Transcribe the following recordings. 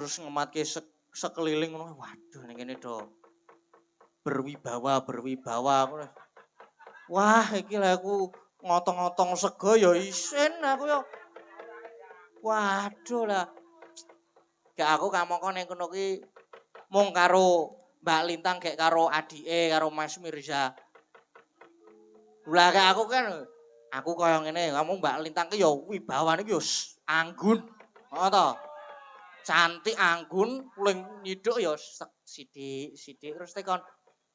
terus ngematke sekeliling ngono. Waduh ning kene do berwibawa ngono. Wah, iki lek aku ngotong-ngotong sego ya isin aku ya. Waduh lah. Gak aku kamangka ning kono ki mung karo Mbak Lintang gek karo adike karo Mas Mirza. Lah gak aku kan aku kaya ngene, kamu Mbak Lintang ki ya wibawane ki ya anggun. Ngono to. Cantik anggun, puling nyiduk ya sithik-sithik terus tekon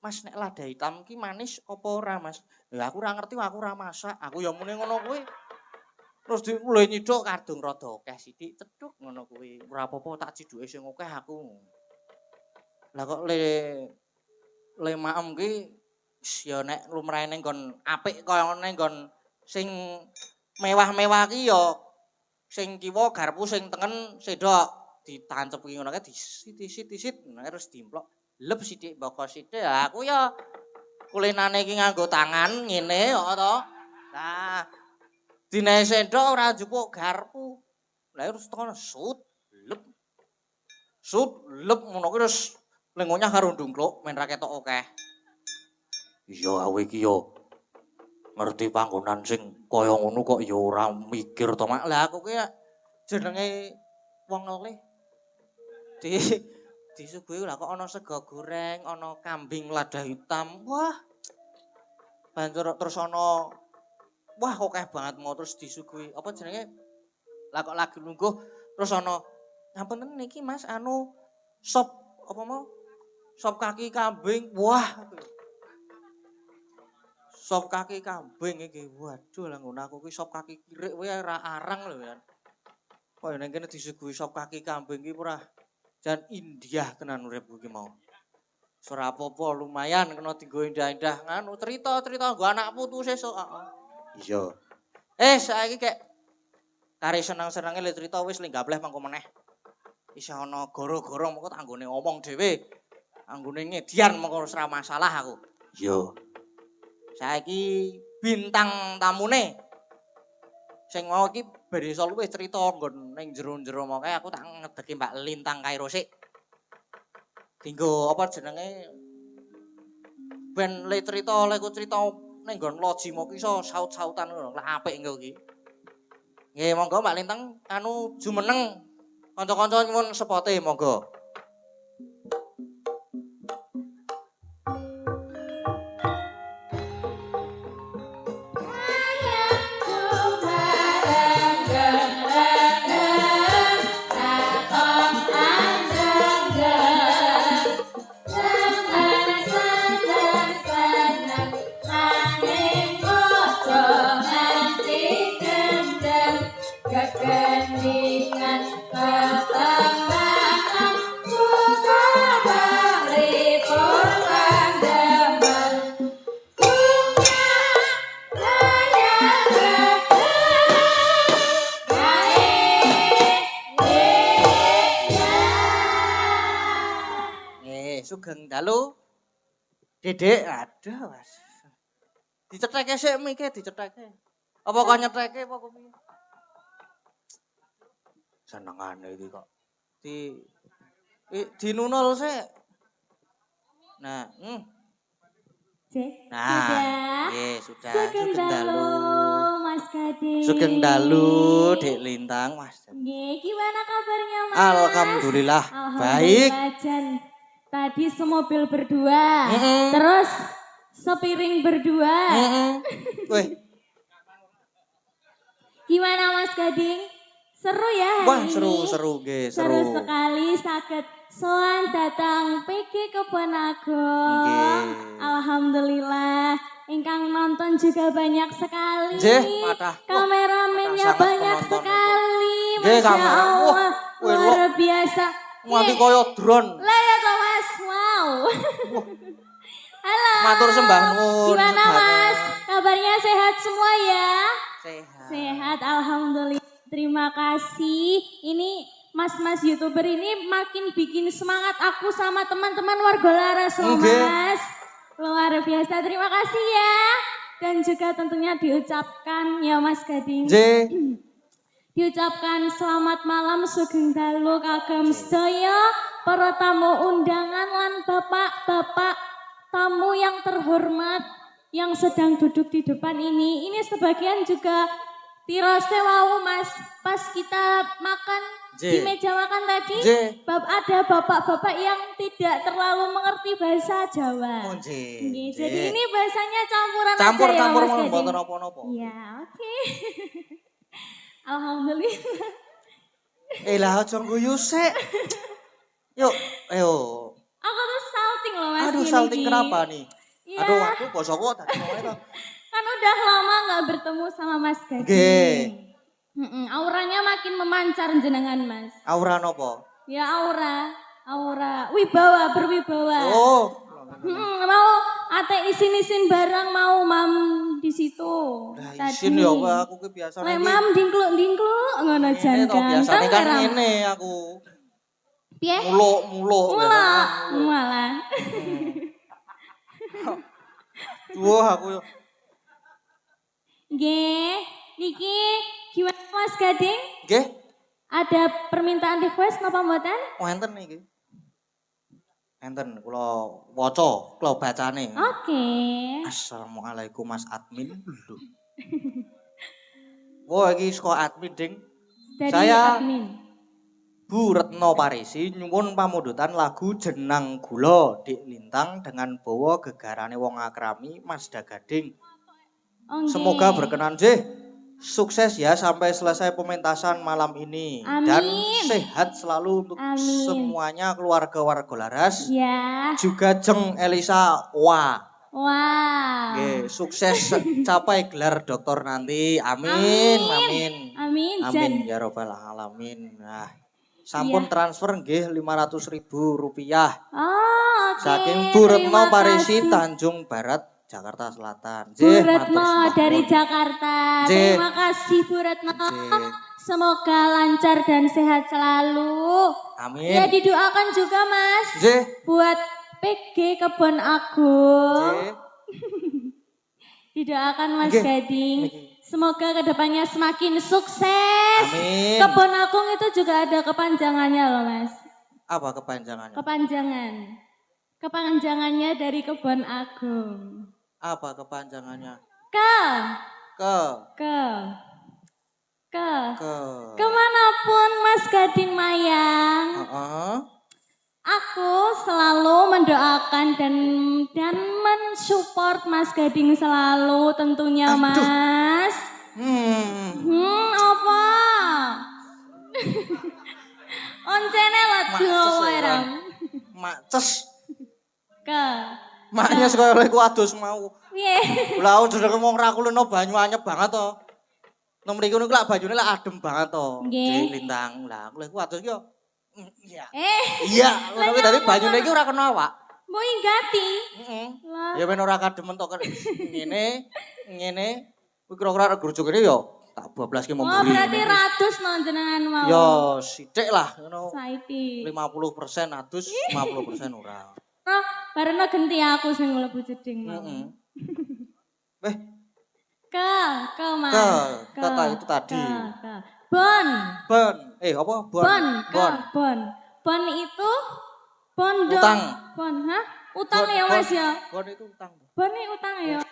Mas nek lada hitam ki manis apa ora Mas? Lah aku ora ngerti aku ora masak, aku ya muni ngono kuwi. Terus mulai nyiduk kadung rada akeh sithik cedhuk ngono kuwi. Ora apa-apa tak ciduke sing akeh aku. Lah kok le maem ki ya nek lumrahe ning nggon apik kaya ning nggon sing mewah-mewah ki ya sing kiwa garpu sing tengen sendok ditancepki ngono kae disit-sit terus dimplok lep sithik mboko sithik. Lah aku ya kulinane iki nganggo tangan ngene kok to. Nah, dinae sendok ora njupuk garpu. Lah terus tekan sut lep ngono kuwi terus lengonya karo ndungkluk men ra ketok akeh. Iya kowe iki yo ngerti panggonan sing kaya ngono kok ya ora mikir to Mak. Lah aku ki jenenge wong ngelih di disuguhi lah kok ana sego goreng, ana kambing lada hitam. Wah. Banjur terus ana wah akeh banget mau terus disuguhi apa jenenge? Lah kok lagi lungguh terus ana ngapunten niki Mas anu sop apa mau? Sop kaki kambing. Wah. Sop kaki kambing iki. Waduh lah ngono aku ki sop kaki kirik kuwi ora arang lho ya. Kok ning kene disuguhi sop kaki kambing iki ora jan India tenan uripku iki mau. Ora apa-apa lumayan kena dienggo indah-indah nganu cerita-cerita nggo anak putu sesuk heeh. Iya. Saiki kek kare seneng-senenge le cerita wis linggableh mangko meneh. Isih ana goro-goro mengko tak anggone ngomong dhewe. Anggone ngedian mengko ora masalah aku. Iya. Saiki bintang tamune sing mau iki ben iso luwih cerita nggon ning jero-jero mongke aku tak ngedeki Mbak Lintang Kairo sik. Dinggo apa jenenge ben le cerita le ku cerita ning nggon loji moko iso saut-sautan ngono. Lah apik engko iki. Nggih monggo Mbak Lintang anu jumeneng kanca-kanca nyuwun sepote monggo. Sugeng dalu. Dedek, aduh Mas. Dicetheke sik mike dicetheke. Apa kok nyetheke apa kok piye? Senengane iki kok. Dinunul sik. Nah, Nah, sudah. Nggih, sudah. Sugeng dalu, Mas Gading. Sugeng dalu, Dek Lintang, Mas. Nggih, gimana kabarnya, Mas? Alhamdulillah, baik. Alhamdulillah, Jan. Tadi semobil berdua, terus sepiring berdua. Wih. Gimana Mas Gading? Seru ya hari Wah, ini? seru, nggih, Seru sekali saged sowan datang PG Kebonagon. Nggih. Alhamdulillah. Ingkang nonton juga banyak sekali. Nggih, kathah. Kameramennya Kathah sangat banyak penonton. sekali. Nggih, Masya kamera. Allah. Wah, Luar biasa. Nganti Nih, kaya drone. lah ya toh Mas. Wow. Halo. Matur sembah nuwun. Gimana Mas? Kabarnya sehat semua ya? Sehat. Sehat, alhamdulillah. Terima kasih. Ini mas-mas YouTuber ini makin bikin semangat aku sama teman-teman warga Laras loh Mas. Luar biasa. Terima kasih ya. Dan juga tentunya diucapkan ya Mas Gading. Diucapkan selamat malam sugeng dalu kagem sedaya para tamu undangan lan bapak-bapak tamu yang terhormat yang sedang duduk di depan ini. Ini sebagian juga tirose wau Mas pas kita makan di meja makan tadi. Ada bapak-bapak yang tidak terlalu mengerti bahasa Jawa. Jadi ini bahasanya campuran aja ya Mas Gading. Iya, oke. Alhamdulillah. Lah aja guyu sik. Yuk, ayo. Aku tuh salting loh Mas. Aduh, salting kenapa nih? Ya. Aduh, aku bosoku tadi ngomongnya. Kan udah lama gak bertemu sama Mas Gading. Auranya makin memancar jenengan Mas. Aura nopo? Ya aura wibawa, berwibawa. Oh. Mau ate isin-isin barang mau mam di situ. Nah, isin ya aku ki biasane. Lek mam dingkluk-dingkluk ngono jan ganteng. Biasane kan ngene aku. Piye? Muluk. Malah. Wah, aku yo. Nggih, niki gimana Mas Gading? Nggih. Ada permintaan request napa mboten? Wonten niki. Enten kula waca, kula bacane. Oke. Assalamualaikum Mas Admin. Wah, iki saka admin, Ding. Dari Saya admin. Bu Retno Parisi nyuwun pamundutan lagu Jenang Gula Dik Lintang dengan bawa gegarane wong akrami Mas Dagading. Semoga berkenan Jih. Sukses ya sampai selesai pementasan malam ini. Amin. Dan sehat selalu untuk semuanya keluarga warga Laras. Ya. Juga Jeng Elisa Wah. Wow. Sukses capai gelar doktor nanti. Amin. Amin ya robbal alamin. Nah, sampun transfer nggih Rp500.000. Oh, oke. Saking Bu Retno Parisi Tanjung Barat Jakarta Selatan. Bu Retno dari Jakarta. Terima kasih Bu Retno. Semoga lancar dan sehat selalu. Amin. Ya didoakan juga Mas. Buat PG Kebon Agung. Didoakan Mas Gading. Semoga kedepannya semakin sukses. Amin. Kebon Agung itu juga ada kepanjangannya loh Mas. Apa kepanjangannya? Kepanjangannya dari Kebon Agung. Apa kepanjangannya? Kemanapun Mas Gading mayang, aku selalu mendoakan dan mensupport Mas Gading selalu tentunya. Aduh. Mas. Apa? Oncene lagu wae. Maces. Maknya sekaya lek adus mau. Piye? Lah jenenge wong ra kulino banyu anyep banget to. Nang mriku niku lak banyune lak adem banget to. Dik Lintang. Lah aku lek adus ki yo iya. Iya, ngono kuwi dadi banyune iki ora kena awak. Mbok inggati. Ya men ora kademen to ngene. Kuwi kira-kira gerujuk ini yo tak bablaske memburi. Oh, berarti ratus no jenengan mau. Yo sithik lah ngono. Saiki. 50% adus, 50% ora. Nah, bareng genti aku sing mlebu jeding. Ke Mas. Ke itu tadi. Bon. Apa? Bon itu bondo. Utang. Utang ya Mas ya. Bon itu utang. Bon ini utang ya.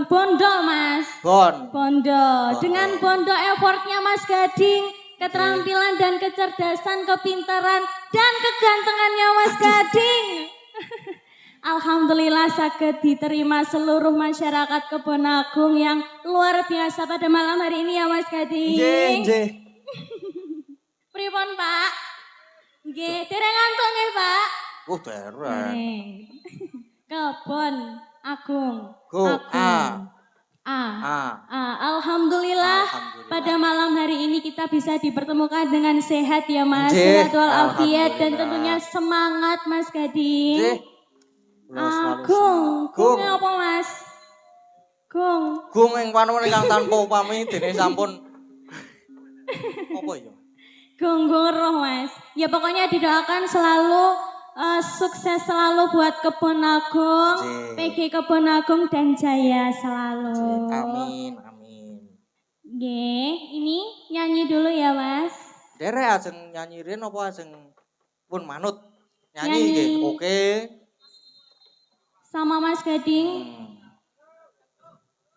Bondo Mas. Bondo. Dengan bondo effortnya Mas Gading, keterampilan dan kecerdasan, kepintaran dan kegantengannya Mas Gading. Alhamdulillah saged diterima seluruh masyarakat Kebon Agung yang luar biasa pada malam hari ini ya Mas Gading. Nggih. Pripun Pak? Nggih, dereng ngantuk nggih Pak? Dereng. Kebon Agung. Alhamdulillah pada malam hari ini kita bisa dipertemukan dengan sehat ya Mas. Sehat walafiat dan tentunya semangat Mas Gading. Gung apa Mas? Gung ing panuwun ingkang tanpa upami dene sampun apa ya? Gung roh Mas. Ya pokoknya didoakan selalu sukses selalu buat Kebon Agung, PG Kebon Agung dan jaya selalu. Amin. Nggih, ini nyanyi dulu ya, Mas. Derek ajeng nyanyirin apa ajeng pun manut? Nyanyi Nyanyi. nggih. Oke. Sama Mas Gading.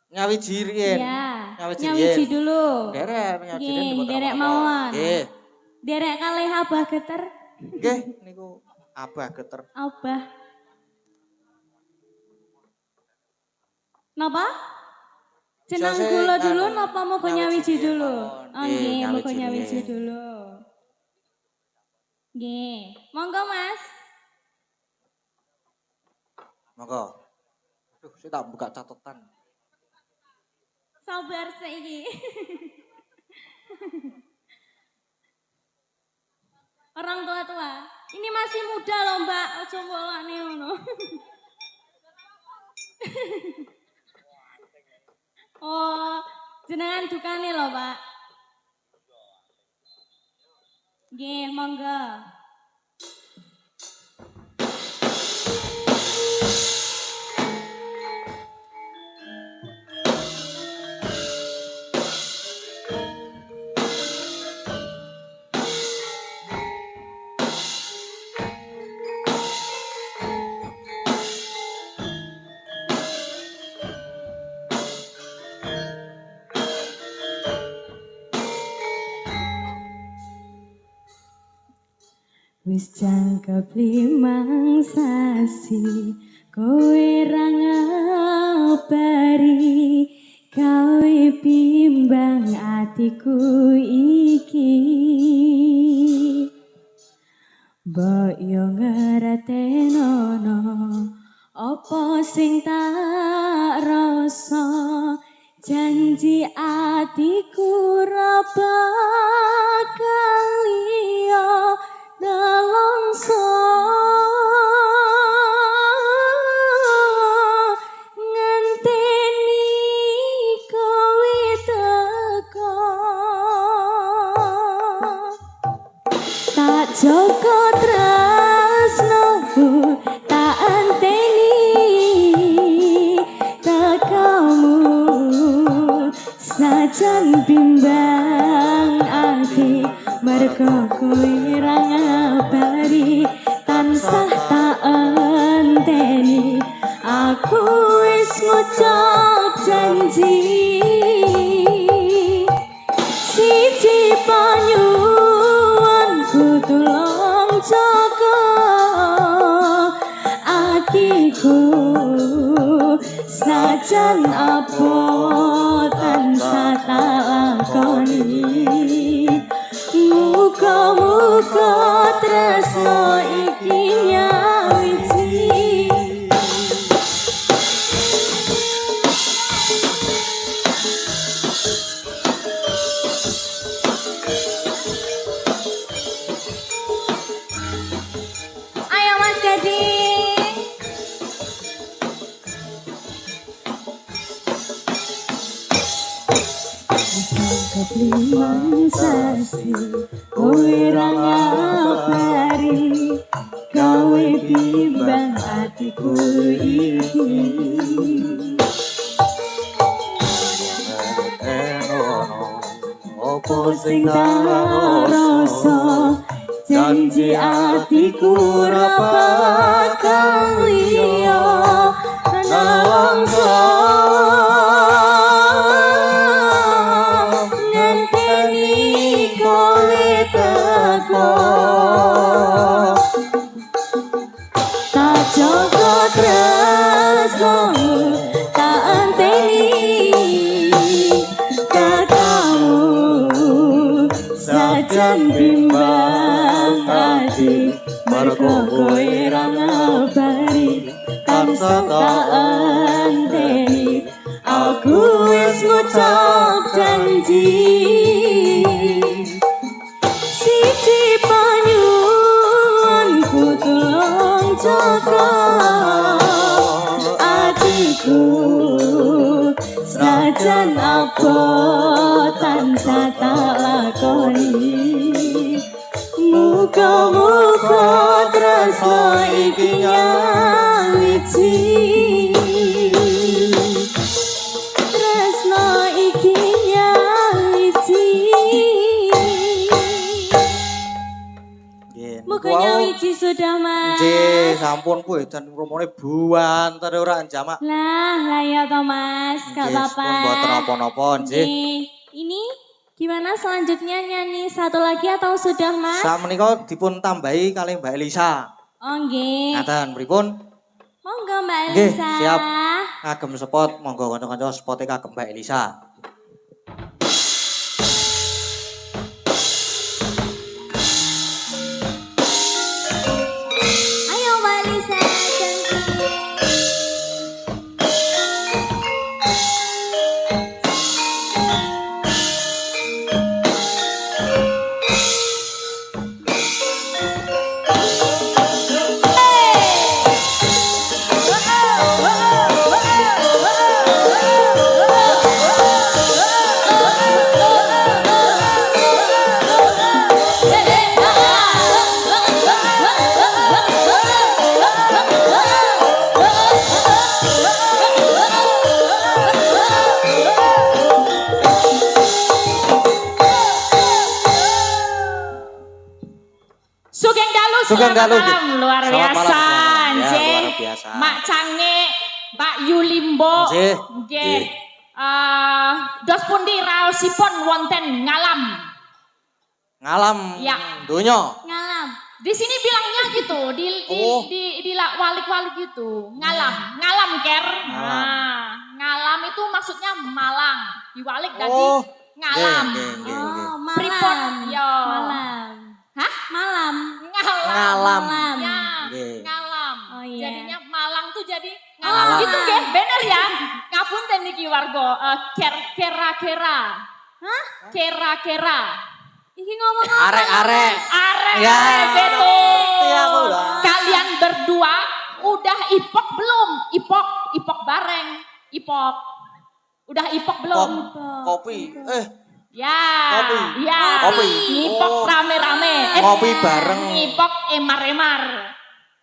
Nyawiji riyen. Ya, Nyawiji nyawiji riyen. dulu. Derek nyawiji riyen Nggih, mboten derek apa-apa. mawon. Nggih. Derek kalih Abah Geter. Nggih, niku Abah Geter. Abah. Napa? Jeneng Sose, kula dulu anu, napa mau nyawiji nyawiji riyen dulu? mawon. Oh Nggih, nggih, mau nyawiji nyawiji riyen. dulu. Nggih, monggo Mas. Monggo. Aduh, saya tak buka catatan. Sabar saiki. Orang tua-tua. Ini masih muda loh, Mbak. Ojo bolakne ngono. Oh, jenengan dukane loh, Pak. Nggih, monggo. Wis jangkep 5 sasi kowe ra ngabari gawe bimbang atiku iki mbok yo ngeratenono apa sing tak rasa janji atiku ra bakal liya nelongso ngenteni kowe teko tak joko tresnoku tak anteni tekamu sajan bimbang ati mergo kowe ra ngabari tansah tak enteni aku wis ngucap janji siji panyuwunku tulung jaga atiku sajan apa tansah tak lakoni muga-muga tresno iki nyawiji. Ayo Mas Gading. Kebliman sasi kowe ra ngabari gawe bimbang atiku iki opo sing tak rasa janji atiku ra bakal liya nelongso ngenteni kowe teko tak jaga tresnomu tak anteni katamu sajan bimbang ati mergo kowe ra ngabari tansah tak enteni aku wis ngucap janji siji panyuwunku tulung jaga atiku sajan apa tansah tak lakoni muga-muga tresno iki nyawiji tresno iki nyawiji sudah Mas. Nggih, sampun kuwi dan rumone buanter ora jamak. Lah ya toh Mas, gak Nggih, apa-apa. pun mboten napa-napa nggih. Ini gimana selanjutnya nyanyi satu lagi atau sudah Mas? Sakmenika dipun tambahi kalih Mbak Elisa. Oh nggih. Ngaten pripun? Monggo Mbak Nggih, Elisa. siap. Kagem spot, monggo kanca-kanca spote kagem Mbak Elisa. Ayo Mbak Elisa cantik. Sugeng Dalu luar Selamat biasa malam, ya, nggih. luar biasa. Mak Cange, Pak Yulimbo Nggih. nggih. Dos pundi raosipun wonten ngalam. Ngalam Ya. donya. Ngalam. Di sini bilangnya gitu, Oh. di walik-walik gitu. Ngalam ker. Ngalam. Nah, ngalam itu maksudnya Malang. Diwalik tadi Oh. ngalam. Nggih, nggih, nggih. Oh, Pripun? malam. Yo. Malam. Hah? Malam. Ngalam. Ngalam. Malam. Ya, Nggih. ngalam. Oh, iya. Jadinya Malang tuh jadi Ngalam. ngalam. Gitu nggih, bener ya. Ngapunten niki warga, kera-kera. Hah? Kera-kera. Iki ngomong apa? Arek-arek. Arek, Ya, betul. ngerti aku lah. Kalian berdua udah ipok belum? Ipok bareng. Ipok. Udah ipok belum? Kopi. Ya. Kopi. Ya. Kopi. Ngipok Oh. rame-rame. Ngopi bareng. Ngipok emar-emar.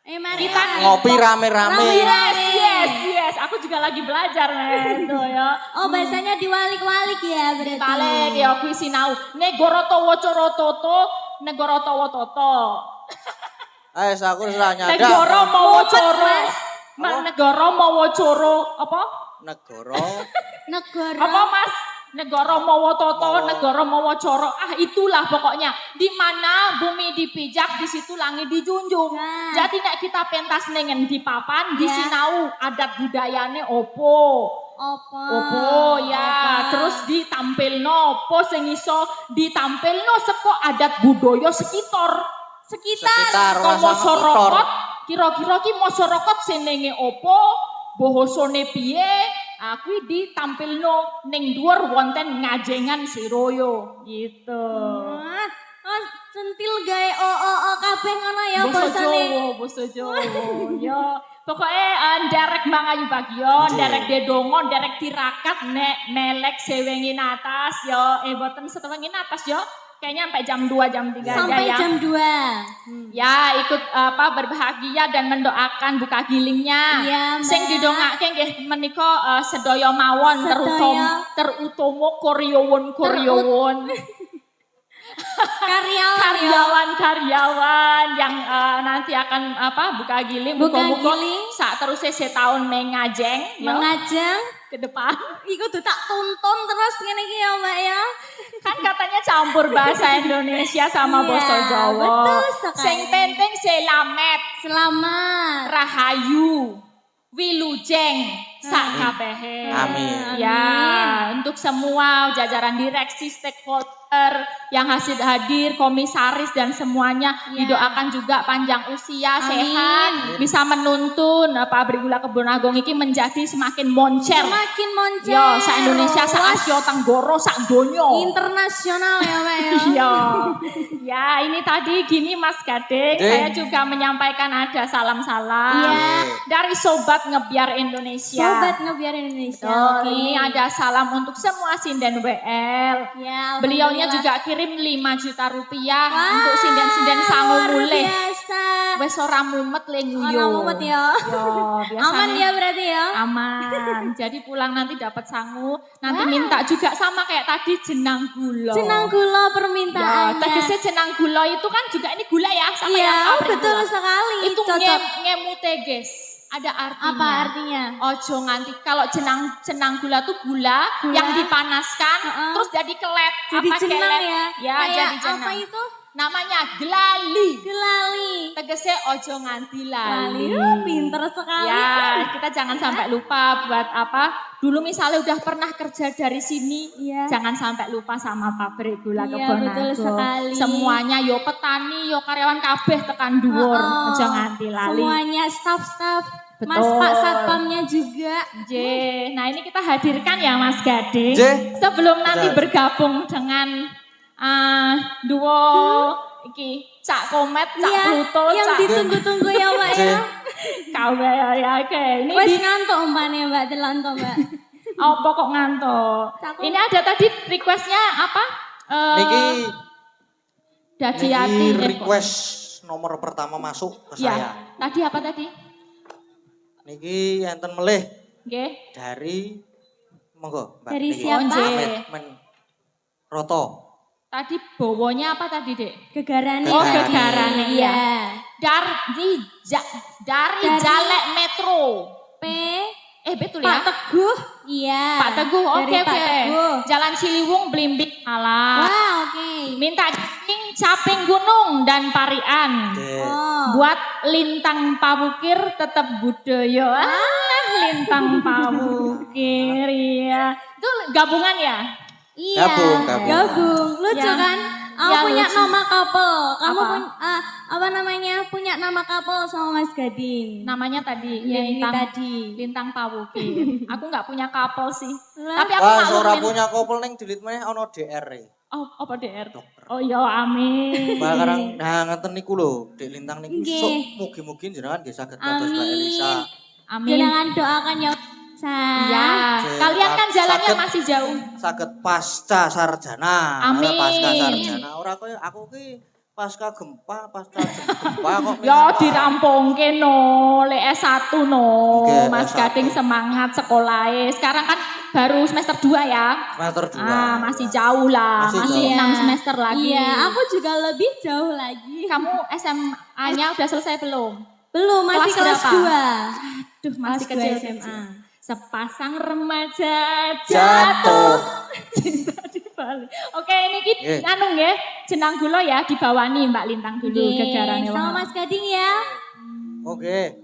Mari. Kita Ngopi rame-rame. Yes. Aku juga lagi belajar, men. Tuh ya. Oh, bahasanya diwalik-walik ya berarti. Balik ya kuwi sinau. Negara tawa cara toto, negara tawa toto. Aku wis ora nyandak. Negara mawa Mumet, cara. Mas. Negara mawa cara apa? Negara. Negara. Apa Mas? Negara mawa toto, negara mawa cara. Itulah pokoknya. Di mana bumi dipijak, di situ langit dijunjung. Nah. Jadi nek kita pentas nengen di papan, di Ya. sinau adat budayane opo. Apa? Opo ya, Apa? terus ditampilno opo sing iso ditampilno seko adat budaya sekitar. Sekitar, Kok ora sama masyarakat, kira-kira ki masyarakat senenge opo, bahasane piye? Kuwi ditampilno ning dhuwur wonten ngajengan Siroyo gitu. Wah, oh, centil gawe o kabeh ngono ya Basa bosane. Jawa, basa Jawa. Ya, pokoke nderek mangayu bagyo, Nggih. nderek dedonga, nderek tirakat nek melek sewengin atas ya, boten setengin atas ya. Kayaknya sampai jam 2 jam 3 aja Sampai ya. jam 2. Ya, ikut berbahagia dan mendoakan buka gilingnya. Iya, Mbak. Sing didongake nggih menika sedaya mawon Sedaya. terutama koryowon karyawan yang nanti akan buka giling Buka muga-muga giling. sak terusé setahun mengajeng ya, Mengajeng. ke depan. Iku tuh tak tuntun terus ngene iki ya, Mbak ya. Kan katanya campur bahasa Indonesia sama Iya, bahasa Jawa. betul sekali. Sing penting selamat, Selamat. rahayu, wilujeng, sak kabehe. Amin. Ya, untuk semua jajaran direksi, stakeholder yang hadir, komisaris dan semuanya Ya. didoakan juga panjang usia, Amin. sehat, bisa menuntun pabrik gula Kebon Agung ini menjadi semakin moncer. Semakin moncer. Yo, sak Indonesia, sak Luas. Asia Tenggara, sak donya. Internasional ya, Mbak ya. Iya. Ya, ini tadi gini Mas Gading, Ding. saya juga menyampaikan ada salam-salam Iya. dari Sobat Ngebiar Indonesia. Sobat Ngebiar Indonesia. Betul, Oke. ini ada salam untuk semua sinden WL. Ya, Beliaunya alhamdulillah. juga kirim 5 juta rupiah Wah, untuk sinden-sinden sangu luar mulih. biasa. biasa. Wes ora mumet le nguyu. Ora mumet ya. Yo, biasanya Aman ya berarti ya. aman. Jadi pulang nanti dapat sangu, nanti minta juga sama kayak tadi jenang gula. Jenang gula Ya, permintaannya. tegesnya jenang gula itu kan juga ini gula ya sama Iya, yang pabrik betul gula. sekali. Itu cocok. ngemu teges. Ada artinya. Apa artinya? Ojo nganti kalau jenang gula tuh gula yang dipanaskan terus jadi kelet. Jadi apa jenang kelet? ya. Ya, Kayak jadi jenang. apa itu? Namanya gelali. Gelali. Tegesnya ojo nganti Lali. lali. Pinter sekali. Ya, kita jangan sampai lupa buat apa. Dulu misalnya udah pernah kerja dari sini, Iya. jangan sampai lupa sama pabrik gula Iya, Kebon betul Agung. sekali. Semuanya yo petani, yo karyawan kabeh tekan dhuwur, Oh, aja nganti lali. Semuanya staff-staff. Betul. Mas Pak Satpamnya juga. J. Nah, ini kita hadirkan ya Mas Gading. J. Sebelum nanti Betul. bergabung dengan duo iki Cak Komet, Cak Iya, Pluto, yang Cak ditunggu-tunggu ya Mbak ya. Kawe ya oke. Ini Wes di ngantuk umpane Mbak delon to Mbak. apa kok ngantuk? Cak Ini ada tadi requestnya apa? Niki Dadi niki Ati. request nomor pertama masuk ke Ya. saya. Tadi apa tadi? Niki enten melih Nggih. dari monggo Mbak. Dari niki. siapa? Ahmed Men Roto. Tadi bawonya apa tadi, Dek? Gegarane. Oh, tadi. gegarane, Iya. Dari Dari- Jalek Metro. P. Betul Pak ya? Teguh. Iya. Pak Teguh, Dari oke Pak oke. Teguh. Jalan Ciliwung, Blimbing, Malang. Wah, oke. Minta caping gunung dan parian. Oke. Oh. Buat lintang pawukir tetap budaya. Lintang pawukir ya. Itu gabungan ya? Iya. Gabung. Gabung. Lucu Ya. kan? Aku Ya, punya lucu. nama couple. Kamu Apa? apa namanya? Punya nama couple sama Mas Gading. Namanya tadi Iya, ini lintang tadi. lintang pawukir. Aku nggak punya couple sih. Lah. Tapi aku Wah, ora maklumin. punya couple ning dilit meneh ana DR e. Oh, apa DR? Dokter. Oh ya amin. Barang nah ngeten niku lho, Dek Lintang niku Nggih. sok mugi-mugi jenengan nggih saged dados Mbak Amin. Elisa. Amin. Jangan doakan ya. Iya. Oke, Kalian kan jalannya sakit. masih jauh. Saged pasca sarjana. Amin. Pasca sarjana. Ora koyo aku ki pasca gempa kok. Ya dirampungke no, lek S1 no. Oke, Mas S1. Gading semangat sekolahnya. Sekarang kan baru semester 2 ya. semester 2. Masih jauh lah, Masih masih jauh. 6 semester lagi. Iya, aku juga lebih jauh lagi. Kamu SMA-nya udah selesai belum? Belum, masih Kelas kelas berapa? 2. Duh, masih Kelas kecil 2 SMA. SMA. Sepasang remaja Jatuh. cinta di Bali. Oke, ini Nggih. anu nggih, jenang gula ya dibawani Mbak Lintang dulu gegarane Sama wong. Mas Gading ya. Oke.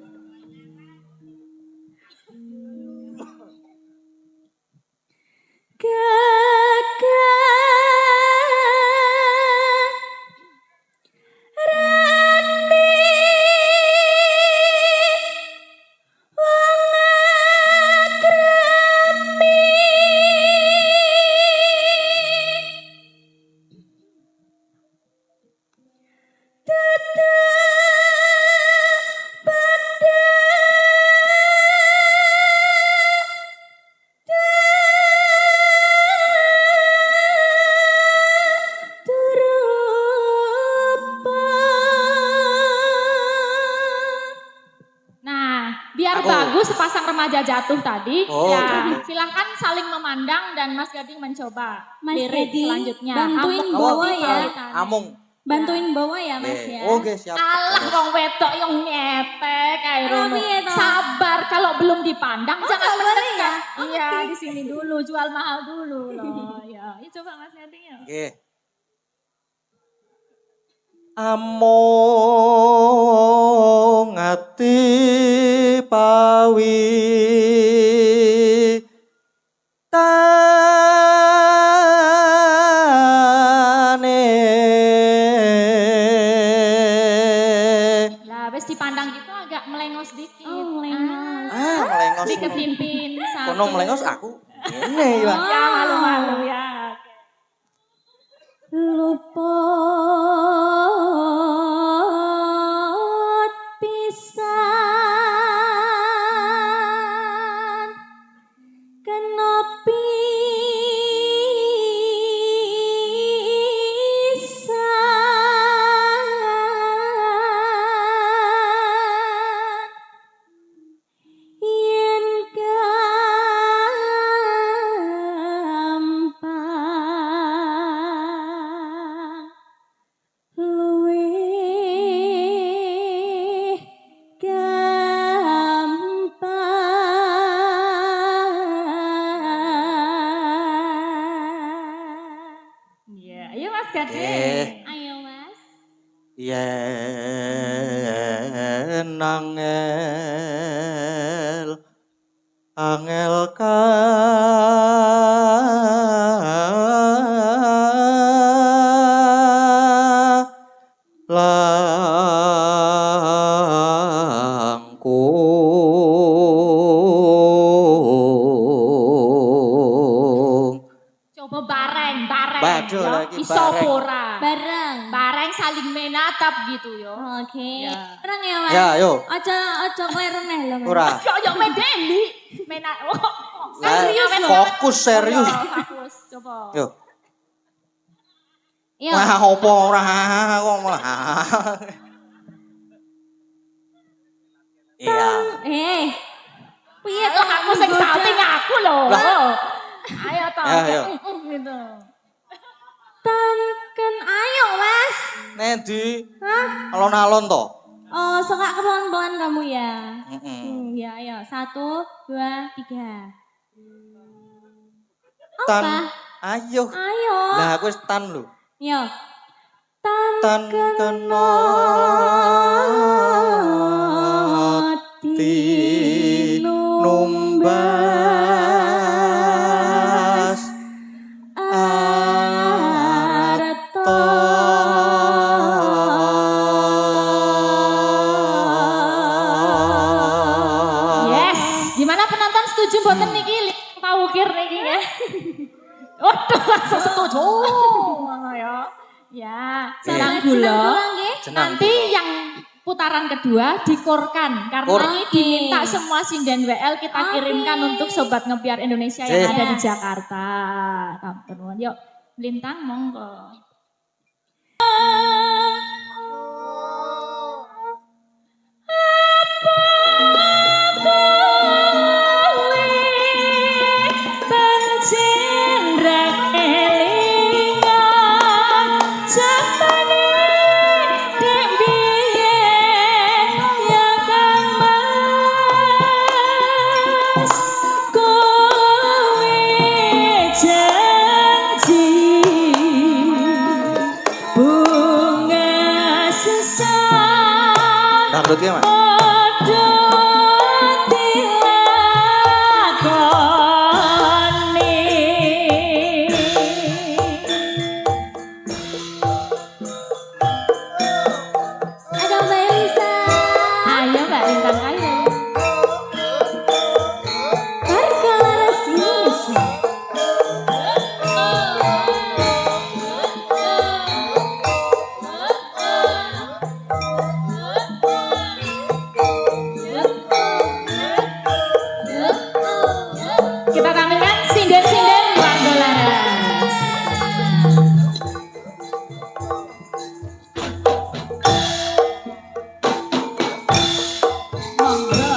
Nah, biar Aku. bagus sepasang remaja jatuh tadi, Oh, ya oke. silahkan saling memandang dan Mas Gading mencoba Mas lirik Gading, selanjutnya. bantuin Amuk bawa di ya. tali. Amung. Bantuin bawa ya Mas ya. Oke, siap. Alah wong wedok yang nyetek kayak Tapi rono. ya, toh. Sabar kalau belum dipandang jangan nggak boleh mendekat. ya? Iya, di sini dulu jual mahal dulu loh. Ya, ini coba Mas Gading ya. Oke. Amung ati pawi tane. Lah, wis dipandang gitu agak melengos dikit. Oh, melengos. Melengos. Di kepimpin satu. Kono melengos aku. Ini ya. Ya malu-malu ya. Luput pisan kena Iso bareng. ora. Bareng. Saling menatap gitu yo. Oke. Ya. Bareng ya Mas. Ya, yo. Ojo kleru neh lho Mas. Ora. Yo medeni. Serius fokus serius. Fokus coba. Yo. Yo. Wah, opo ora kok malah. Iya. Piye Ayo aku sing salting aku lho. Lah. Ayo toh. Ayo. Gitu. Tanken ayo Mas. Nendi Hah? alon-alon to. Oh, suka pelan-pelan kamu ya. Heeh. Ya, ayo. 1, 2, 3. Tan. Apa? Ayo. Ayo. Lah aku wis tan lho. Yo. Tan kena ti numbas arta. Yes. Gimana penonton setuju mboten niki Pak Ukir niki ya? Waduh, langsung setuju. Ya. Ya, senang gula. Nanti yang putaran kedua dikorkan karena ini diminta semua sinden WL kita kirimkan untuk sobat ngebiar Indonesia yang ada di Jakarta. Kampun, yuk Lintang monggo. Dangdut ya, Mas? Ada Mbak Elisa. Ayo Mbak Lintang, ayo. Warga Laras Indonesia. Kita tampilkan sinden-sinden warga Laras. Monggo.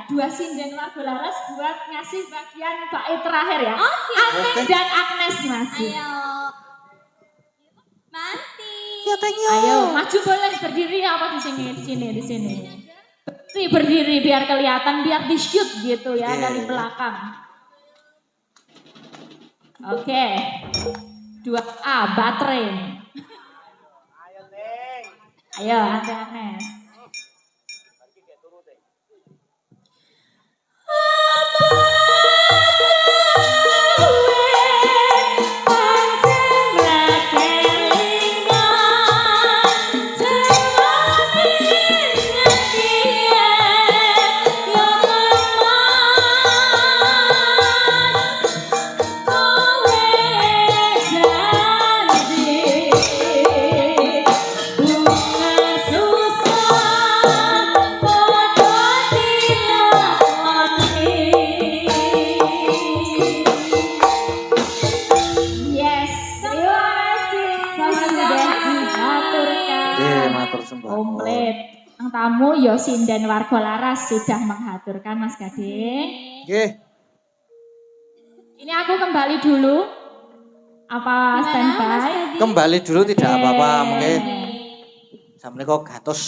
Dua sinden warga Laras buat ngasih bagian bait terakhir ya. Amin dan Agnes Mas. Ayo. Manti. Ya, thank you. Ayo, maju boleh berdiri apa di sini, di sini, di sini. berdiri biar kelihatan, biar di shoot gitu ya dari belakang. Oke. 2A, baterai. Ayo, Andreas. Komplit. Ang tamu yo sinden warga laras sudah menghaturkan Mas Gading. Nggih. Ini aku kembali dulu. Apa standby? Kembali dulu tidak apa-apa mungkin. Assalamualaikum gatos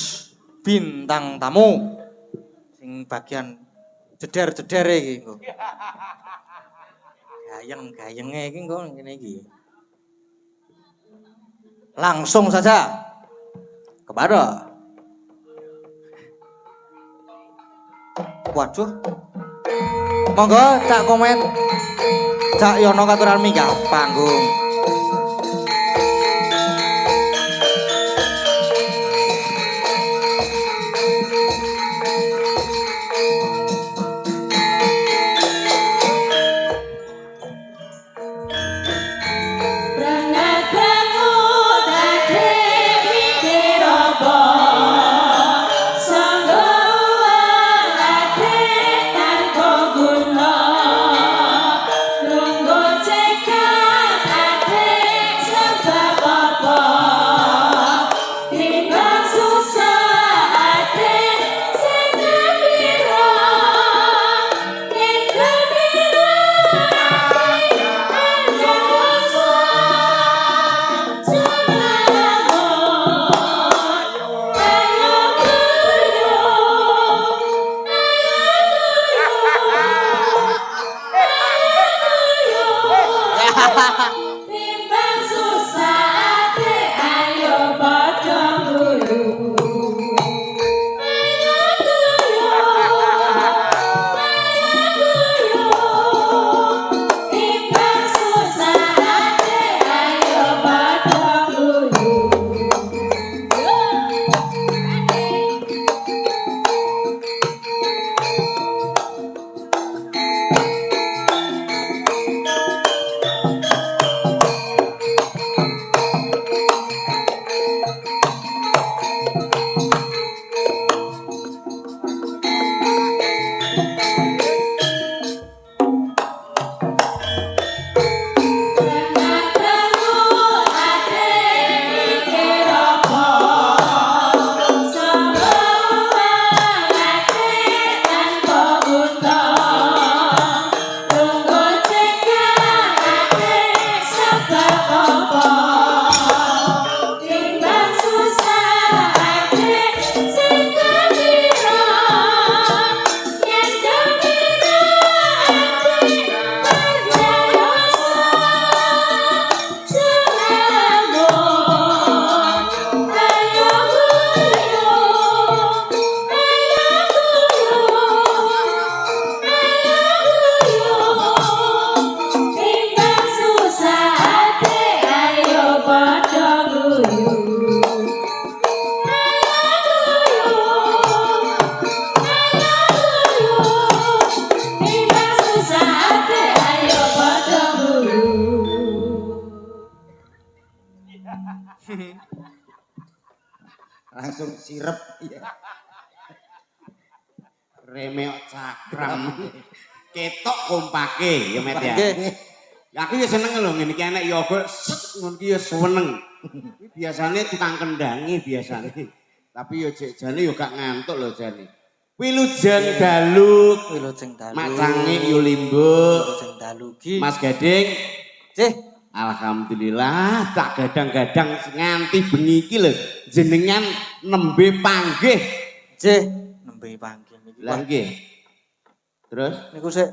bintang tamu. Sing bagian jeder-jeder iki engko. Gayeng-gayenge iki engko ngene iki. Langsung saja kepada waduh monggo Cak Komen Cak Yono katuran minggah panggung. Langsung sirep ya. Remeok cakram. Ketok kompake ya Met ya. Aku ya seneng lho ngene iki enek yoga set ngono iki ya seneng. Biasane tukang kendangi biasane. Tapi yo jane yo gak ngantuk lho jane. Wilujeng dalu, Wilujeng dalu. Macange yo limbuk. Wilujeng dalu ki. Mas Gading, Cih, alhamdulillah tak gadang-gadang nganti bengi iki lho jenengan nembe panggih. Cih, nembe panggih niki. Lah nggih. Terus Niku sik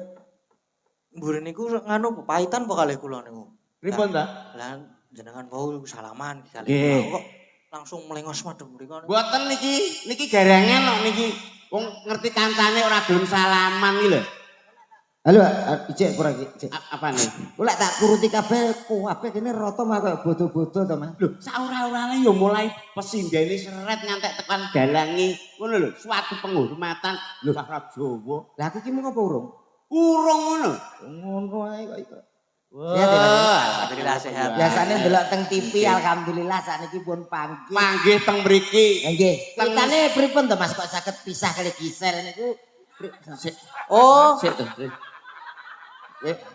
mburi niku nganu paitan apa kalih kula niku. pripun ta? Lah jenengan wau salaman kalih Nggih. kula kok langsung melengos madhep mriku. Mboten niki garangan kok niki. Wong ngerti kancane ora gelem salaman iki lho. Halo, ijek ora iki. Apa nih? Kula tak turuti kabeh kabeh kene rata mah koyo bodo-bodo to, Mas. Lho, saura-urane ya mulai pesindene seret ngantek tekan dalangi. Ngono lho, suatu penghormatan lho Arab Jawa. Lah aku ki mung apa urung? Urung ngono. Ngono ae kok iku. Wah, Alhamdulillah sehat. Biasane ndelok teng TV alhamdulillah sakniki pun panggih. panggih teng mriki. Nggih. Ceritane pripun to Mas kok saged pisah kali Gisel niku? Oh, Sik to.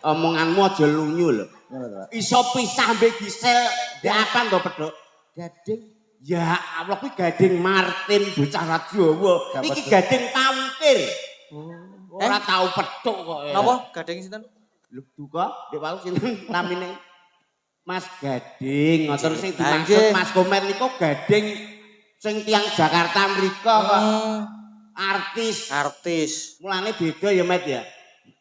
Omonganmu aja lunyu lho. Ngono to. Iso pisah mbek Gisel, ndek apa to, Pedhok? Gading. Ya Allah kuwi Gading Martin bocah Jawa. Gak Iki pedhok. Gading Pawukir. Ora tau petuk kok. napa gading sinten? Lho duka, ndek wau sinten namine? Mas Gading, ngoten sing Lah, dimaksud nggih. Mas Komer niku Gading sing tiyang Jakarta mriko kok artis. Artis. Mulane beda ya, Met ya.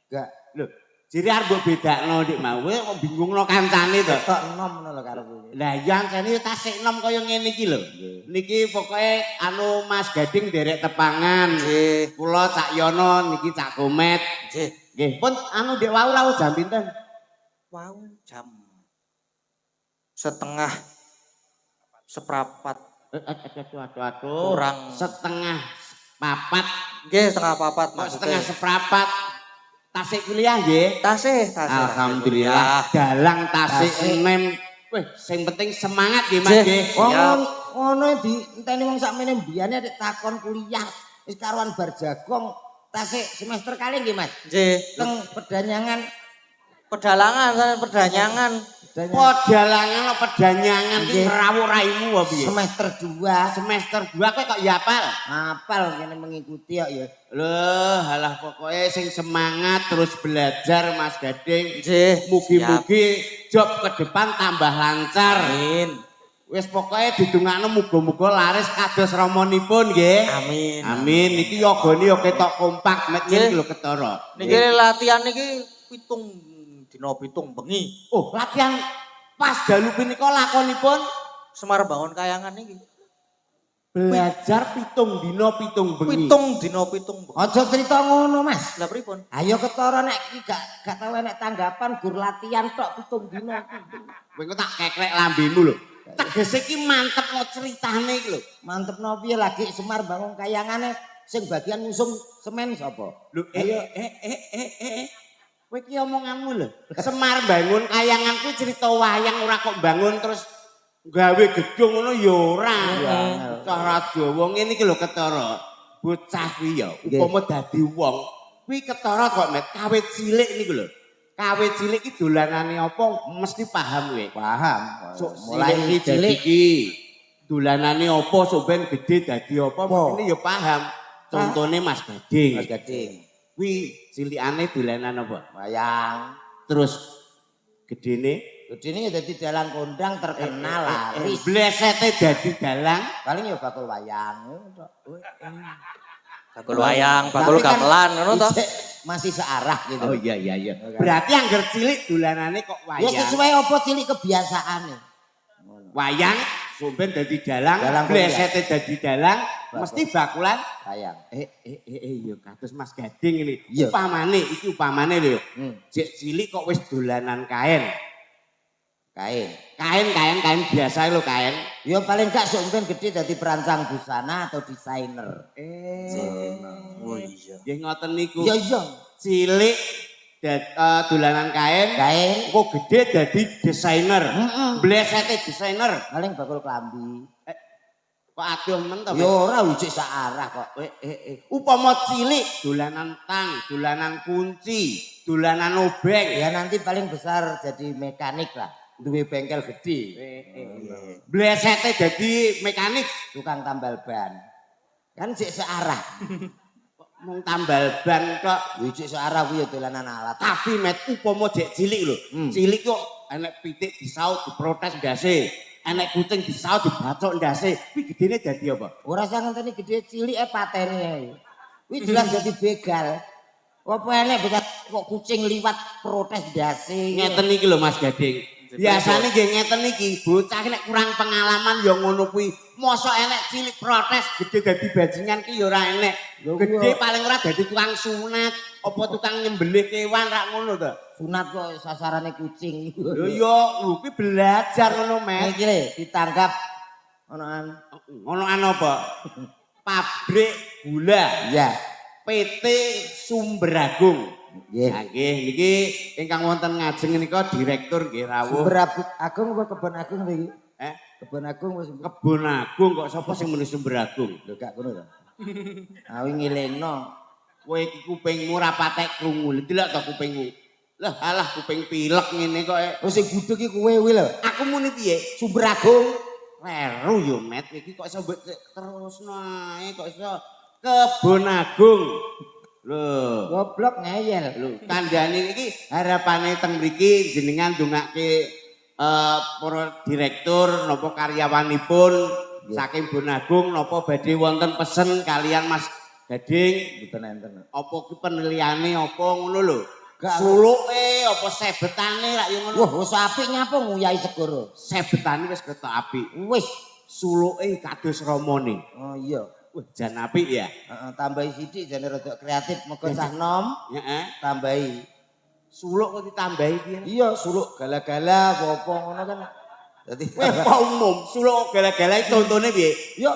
Enggak. Lho, jere arep mbok bedakno Dik mau kok bingungno kancane to. Tok enom ngono lho karo kuwi. Lah iya jane tasik enom kaya ngene iki lho. Niki pokoke anu Mas Gading derek tepangan. Nggih, Kula Cak Yono niki Cak Komet. nggih. Nggih, pun anu Dek wau rawuh jam pinten? Wow, jam setengah seprapat Aduh. kurang Setengah papat, nggih setengah papat kok maksudnya. setengah seprapat. Tasik kuliah nggih. Tasih. Alhamdulillah. Dalang tasik enem. Wih, sing penting semangat nggih Mas Nggih. nggih. Wong Siap. ngono di enteni wong sakmene mbiyane nek takon kuliah wis karuan bar jagong tasik semester kali nggih Mas. Nggih. Teng pedanyangan Pedalangan, pedanyangan. Podalangan apa pedanyangan ki Nggih. rawuh raimu apa piye? semester 2 Semester 2 kowe kok ya apal. apal kene mengikuti kok ya. Loh, halah pokoknya sing semangat terus belajar Mas Gading. Nggih. Mugi-mugi job ke depan tambah lancar. Amin. Wis pokoknya didongakno muga-muga laris kados ramonipun nggih. Amin. Amin. Niki yogane yo ketok kompak met Nggih. ngene lho ketara. Niki latihan niki dina pitung bengi. Oh, latihan pas dalu punika lakonipun Semar bangun kayangan niki. belajar pitung dina pitung bengi. Pitung dina pitung bengi. Aja cerita ngono Mas. Lah pripun? Ayo ketara nek iki gak tau enek tanggapan gur latihan tok pitung dina. Kowe tak keklek lambemu lho. Tegese iki mantep kok ceritane iki lho. Mantep no piye lagi Semar bangun kayangane sing bagian ngusung semen sapa? Lho kowe iki omonganmu lho. Semar bangun kayangan kuwi cerita wayang ora kok bangun terus gawe gedung ngono ya ora. Cara Jawa ngene iki lho ketara. Bocah kuwi ya upama dadi wong kuwi ketara kok Met kawit cilik niku lho. Kawit cilik iki dolanane apa mesti paham kowe. Paham. Mulai Mulai cilik cilik iki dolanane apa sok ben gede dadi apa mesti ya paham. Contone Mas Gading. Mas Gading. Kuwi cilikane dolanan apa? Wayang. Terus gedene Gedene ya dadi dalang kondang terkenal laris. blesete dadi dalang. Paling ya bakul wayang. Bakul wayang, bakul Tapi kan gamelan ngono to. isih masih searah gitu. Oh iya. Berarti angger cilik dolanane kok Ya wayang. sesuai apa cilik kebiasaane. Wayang somben dadi dalang, Dalang blesete dadi dalang, Bakul. mesti bakulan. Wayang. Yo kados Mas Gading ini. Iya. Upamane lho. Hmm. Jek cilik kok wis dolanan kain. Kain. Kain biasa lho kain. Ya paling gak sok mungkin gede dadi perancang busana atau desainer. Oh iya. Nggih ngoten niku. Ya iya. Cilik dolanan kain, Kain. kok gede dadi desainer. Heeh. Blesete desainer. Paling bakul klambi. Kok aduh men to. Ya ora ujik searah kok. Upama cilik dolanan tang, dolanan kunci, dolanan obeng. Ya nanti paling besar jadi mekanik lah. Duwe bengkel gede. Blesete dadi mekanik, Tukang tambal ban. Kan sik searah. mung tambal ban kok. Ujik searah kuwi ya dolanan alat. Tapi met upama jek cilik lho. Cilik kok enek pitik disaut diprotes ndase. Enek kucing disaut dibacok ndase. Kuwi gedene dadi apa? Ora usah ngenteni gede cilik patene ae. Kuwi jelas dadi begal. Apa enek begal kok kucing liwat protes dasi. Ngeten iki lho Mas Gading. Biasane nggih ngeten iki, bocah nek kurang pengalaman ya ngono kuwi. Mosok enek cilik protes gede dadi bajingan ki ya ora enek. Gede paling ora dadi tukang sunat, apa tukang nyembelih kewan rak ngono to. Sunat kok sasarane kucing. Lho ya kuwi belajar ngono, Mas. Iki le ditangkap onoan Apa? Pabrik gula. iya. PT Sumberagung. Nggih. Nah, nggih niki ingkang wonten ngajeng menika direktur nggih rawuh. Sumber Agung apa Kebon Agung iki? Kebon Agung wis Kebon Agung kok sapa sing muni Sumberagung? lho gak ngono to. Awi ngelingno. Kowe iki kupingmu ora patek krungu. Delok to kupingmu. Lah alah kuping pilek ngene kok. Oh sing budheg iki kowe kuwi lho. Aku muni piye? Sumber Agung. Leru yo Met iki kok iso terusno ae kok iso Kebon Agung. Lho, Goblok ngeyel. lho kandhane iki harapane teng mriki jenengan ndongake para direktur napa karyawanipun saking Bon Agung napa badhe wonten pesen kalian Mas Gading Mboten enten. apa ki penilaiane apa ngono lho. Gak. Suluke apa sebetane rak yo ngono. Wah, wis apik nyapa nguyahi segoro. Sebetane wis ketok apik. Wis. Suluke kados ramane. Oh iya. Wah, jan apik ya. Heeh, tambahi sithik jane rada kreatif mengko cah nom Heeh. tambahi. Suluk kok ditambahi piye? Iya, suluk gala-gala apa ngono kan. Dadi Weh kok umum, suluk gala-gala iki contone piye? yo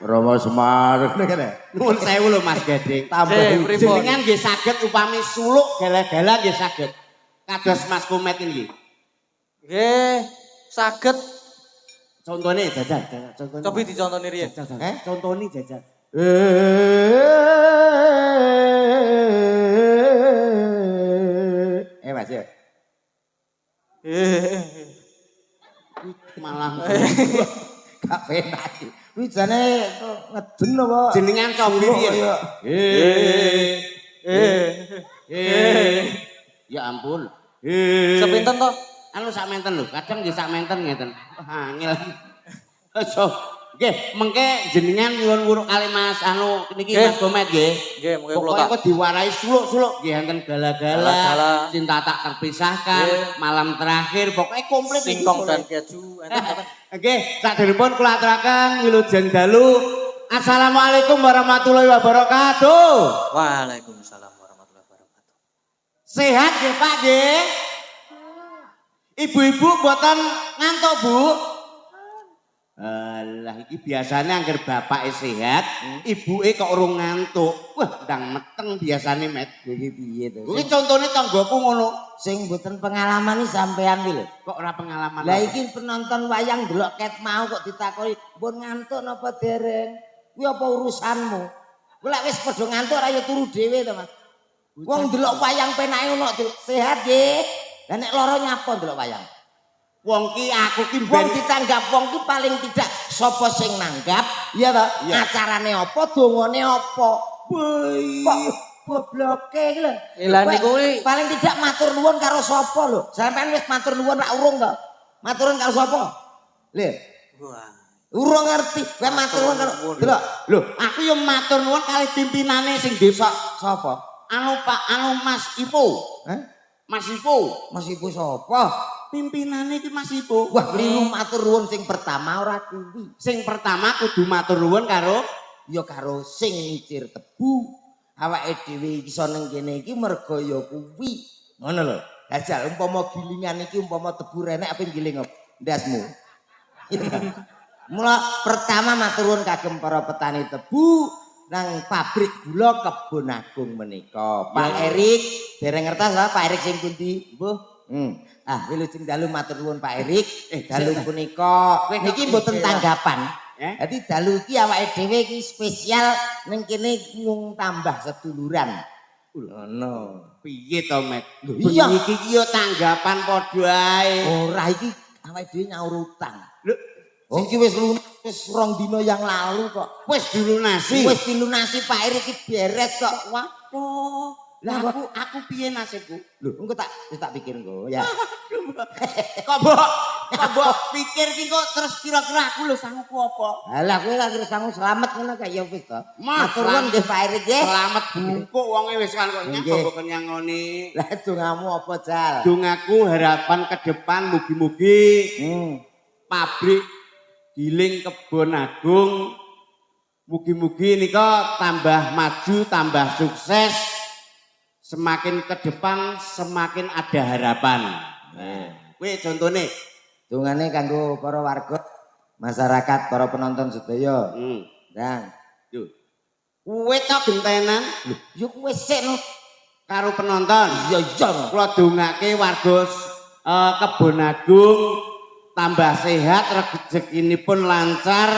Rama Semar ngene kan. Nuwun sewu lho Mas Gading. Tambahi Jenengan nggih saged upami suluk gala-gala nggih saged. Kados Mas Kumet iki. Nggih, saged Contone jajal, contone. cobi dicontoni riyen. Contone jajal. Mas ya. Malah Gak penak iki. Kuwi jane ngeden apa? jenengan cobi piye? Ya ampun. Sepinten to? Anu sak menten lho, kadang nggih sak menten ngeten. Wah, angel. Aja. Nggih, mengke jenengan nyuwun wuruk kali Mas anu niki Nggih. Mas Gomet nggih. Nggih, mungkin kula Pokoke tak. kok diwarai suluk-suluk nggih enten Gala-gala. gala-gala, cinta tak terpisahkan, Nggih. malam terakhir, pokoknya komplit iki Singkong suluk. dan keju. Enten. Nggih, sakderepun kula aturaken wilujeng dalu. Assalamualaikum warahmatullahi wabarakatuh. Waalaikumsalam warahmatullahi wabarakatuh. Sehat nggih Pak nggih? Ibu-ibu mboten ngantuk, Bu? Alah iki biasanya angger bapake sehat, ibuke kok urung ngantuk. Wah, ndang meteng biasane Met. Iki piye to? Kuwi contone tanggoku ngono. Sing mboten pengalaman iki sampean iki lho. Kok ora pengalaman. Lah iki penonton wayang delok ket mau kok ditakoni, "Mbon ngantuk napa dereng?" Kuwi apa urusanmu? Kowe lek wis padha ngantuk ora ya turu dhewe to, Mas. Wong delok wayang penake ngono sehat nggih. Lah nek lara nyapa delok wayang? Wong ki aku ki Wong ben ditanggap wong ki paling tidak sapa sing nanggap, iya to? Iya. Acarane apa, dongane apa? Kok gobloke iki lho. Lah Kowe niku kuwi paling tidak matur nuwun karo sapa lho? Sampeyan wis matur nuwun rak urung to? Maturan karo sapa? Lho, wah. urung ngerti. Kowe matur nuwun karo delok. lho, aku yo matur nuwun kali pimpinane sing desa. Sapa? Anu Pak, anu Mas Ipo. Hah? Mas Ipo. Mas Ibu sapa? Pimpinane iki Mas Ipo. Wah, kliru matur nuwun sing pertama ora kuwi. Sing pertama kudu matur nuwun karo Ya karo sing ngicir tebu. Awake dhewe iso ning kene iki merga ya kuwi. Ngono lho. Dajal umpama gilingan iki umpama tebu renek apa giling ndasmu. Mula pertama matur nuwun kagem para petani tebu nang pabrik gula Kebon Agung menika. Pak Erik, dereng ngertos lah Pak Erik sing pundi? Mbuh. Wilujeng dalu matur nuwun Pak Erik. Dalu punika niki mboten tanggapan. Dadi dalu iki awake dhewe iki spesial ning kene mung tambah seduluran. Ngono. piye to Met? Iya. Bengi iki yo tanggapan padha ae. Ora iki awake dhewe nyaur utang. Lho, Oh iki wis rong dina yang lalu kok. wis dilunasi. Wis dilunasi Pak Erik iki beres kok. Waduh. Lah aku piye nasibku? Lho, engko tak pikir engko ya. Kok mbok Kok mbok pikir ki kok terus kira-kira aku lho sanggup apa? Lah kowe lagi sangu selamat ngono kae ya wis to. Mas, Matur nuwun nggih Pak Erik nggih. Selamat bungkuk wonge wis kan kok nyang Nggih. kok kenyangoni. Lah dongamu apa Jal? Dongaku harapan ke depan mugi-mugi pabrik giling Kebon Agung mugi-mugi nika tambah maju, tambah sukses. Semakin ke depan semakin ada harapan. Kuwi contone Dongane kanggo para warga masyarakat, para penonton sedaya. Ndang. Yo. Kuwi tok gentenan Yo kowe sik no. karo penonton. Iya iya. no. Kula dongake warga Kebon Agung tambah sehat, rezekinipun lancar,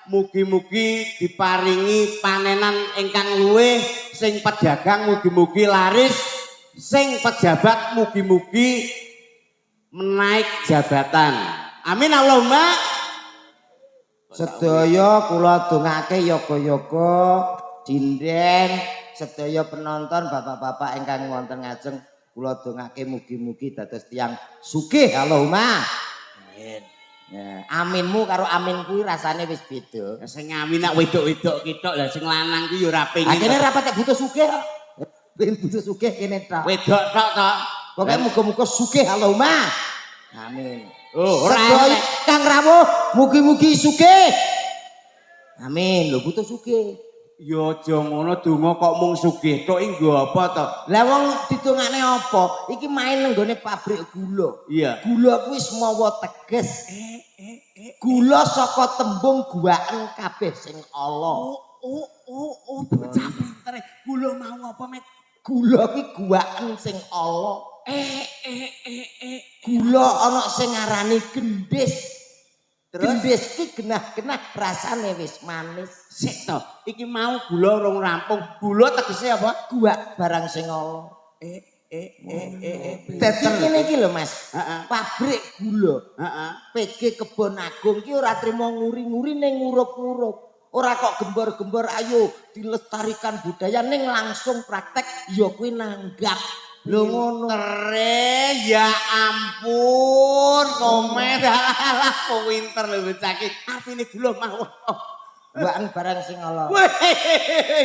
mugi-mugi diparingi panenan ingkang luwih, sing pedagang mugi-mugi laris, sing pejabat mugi-mugi menaik jabatan. Amin Allahumma. Sedaya kula dongake yoga-yoga dinden sedaya penonton bapak-bapak ingkang wonten ngajeng kula dongake mugi-mugi dados tiyang sugih Allahumma. Amin. Ya, aminmu karo aminku rasane wis beda. Sing ngamin nak wedok-wedok kitok lah sing lanang ki yo ora pengin. Akhirnya rapat butuh sugih kok. Pengen butuh sugih kene tok. Wedok tok tok. Pokoke muga-muga sugih Allahumma. Amin. Oh, ora Sedaya Kang Rawuh mugi-mugi sugih. Amin. Lho butuh sugih. Ya aja ngono donga kok mung sugih tok iki nggo apa to? Lah wong ditungane apa? Iki main nang gone pabrik gula. Iya. Gula kuwi mawa teges. Gula saka tembung guaken kabeh sing ala. Bocah pinter. Gula mau apa, Met? Gula kuwi guaken sing ala. Gula ana sing ngarani gendhis. Gendhis ki genah-genah rasane wis manis. Sik to, iki mau gula rong rampung. Gula tegese apa? Guak barang sing ala. Dadi Pinter. ngene iki lho Mas. Heeh. Pabrik gula. Heeh. PG Kebon Agung ki ora trimo nguri-nguri ning ngurup-ngurup. Ora kok gembor-gembor ayo dilestarikan budaya ning langsung praktek ya kuwi nanggap. Lho ngono. Keren, ya ampun, komen alah kok winter lho bocah iki. Artine gula mau. Guaken barang sing ala. Wih,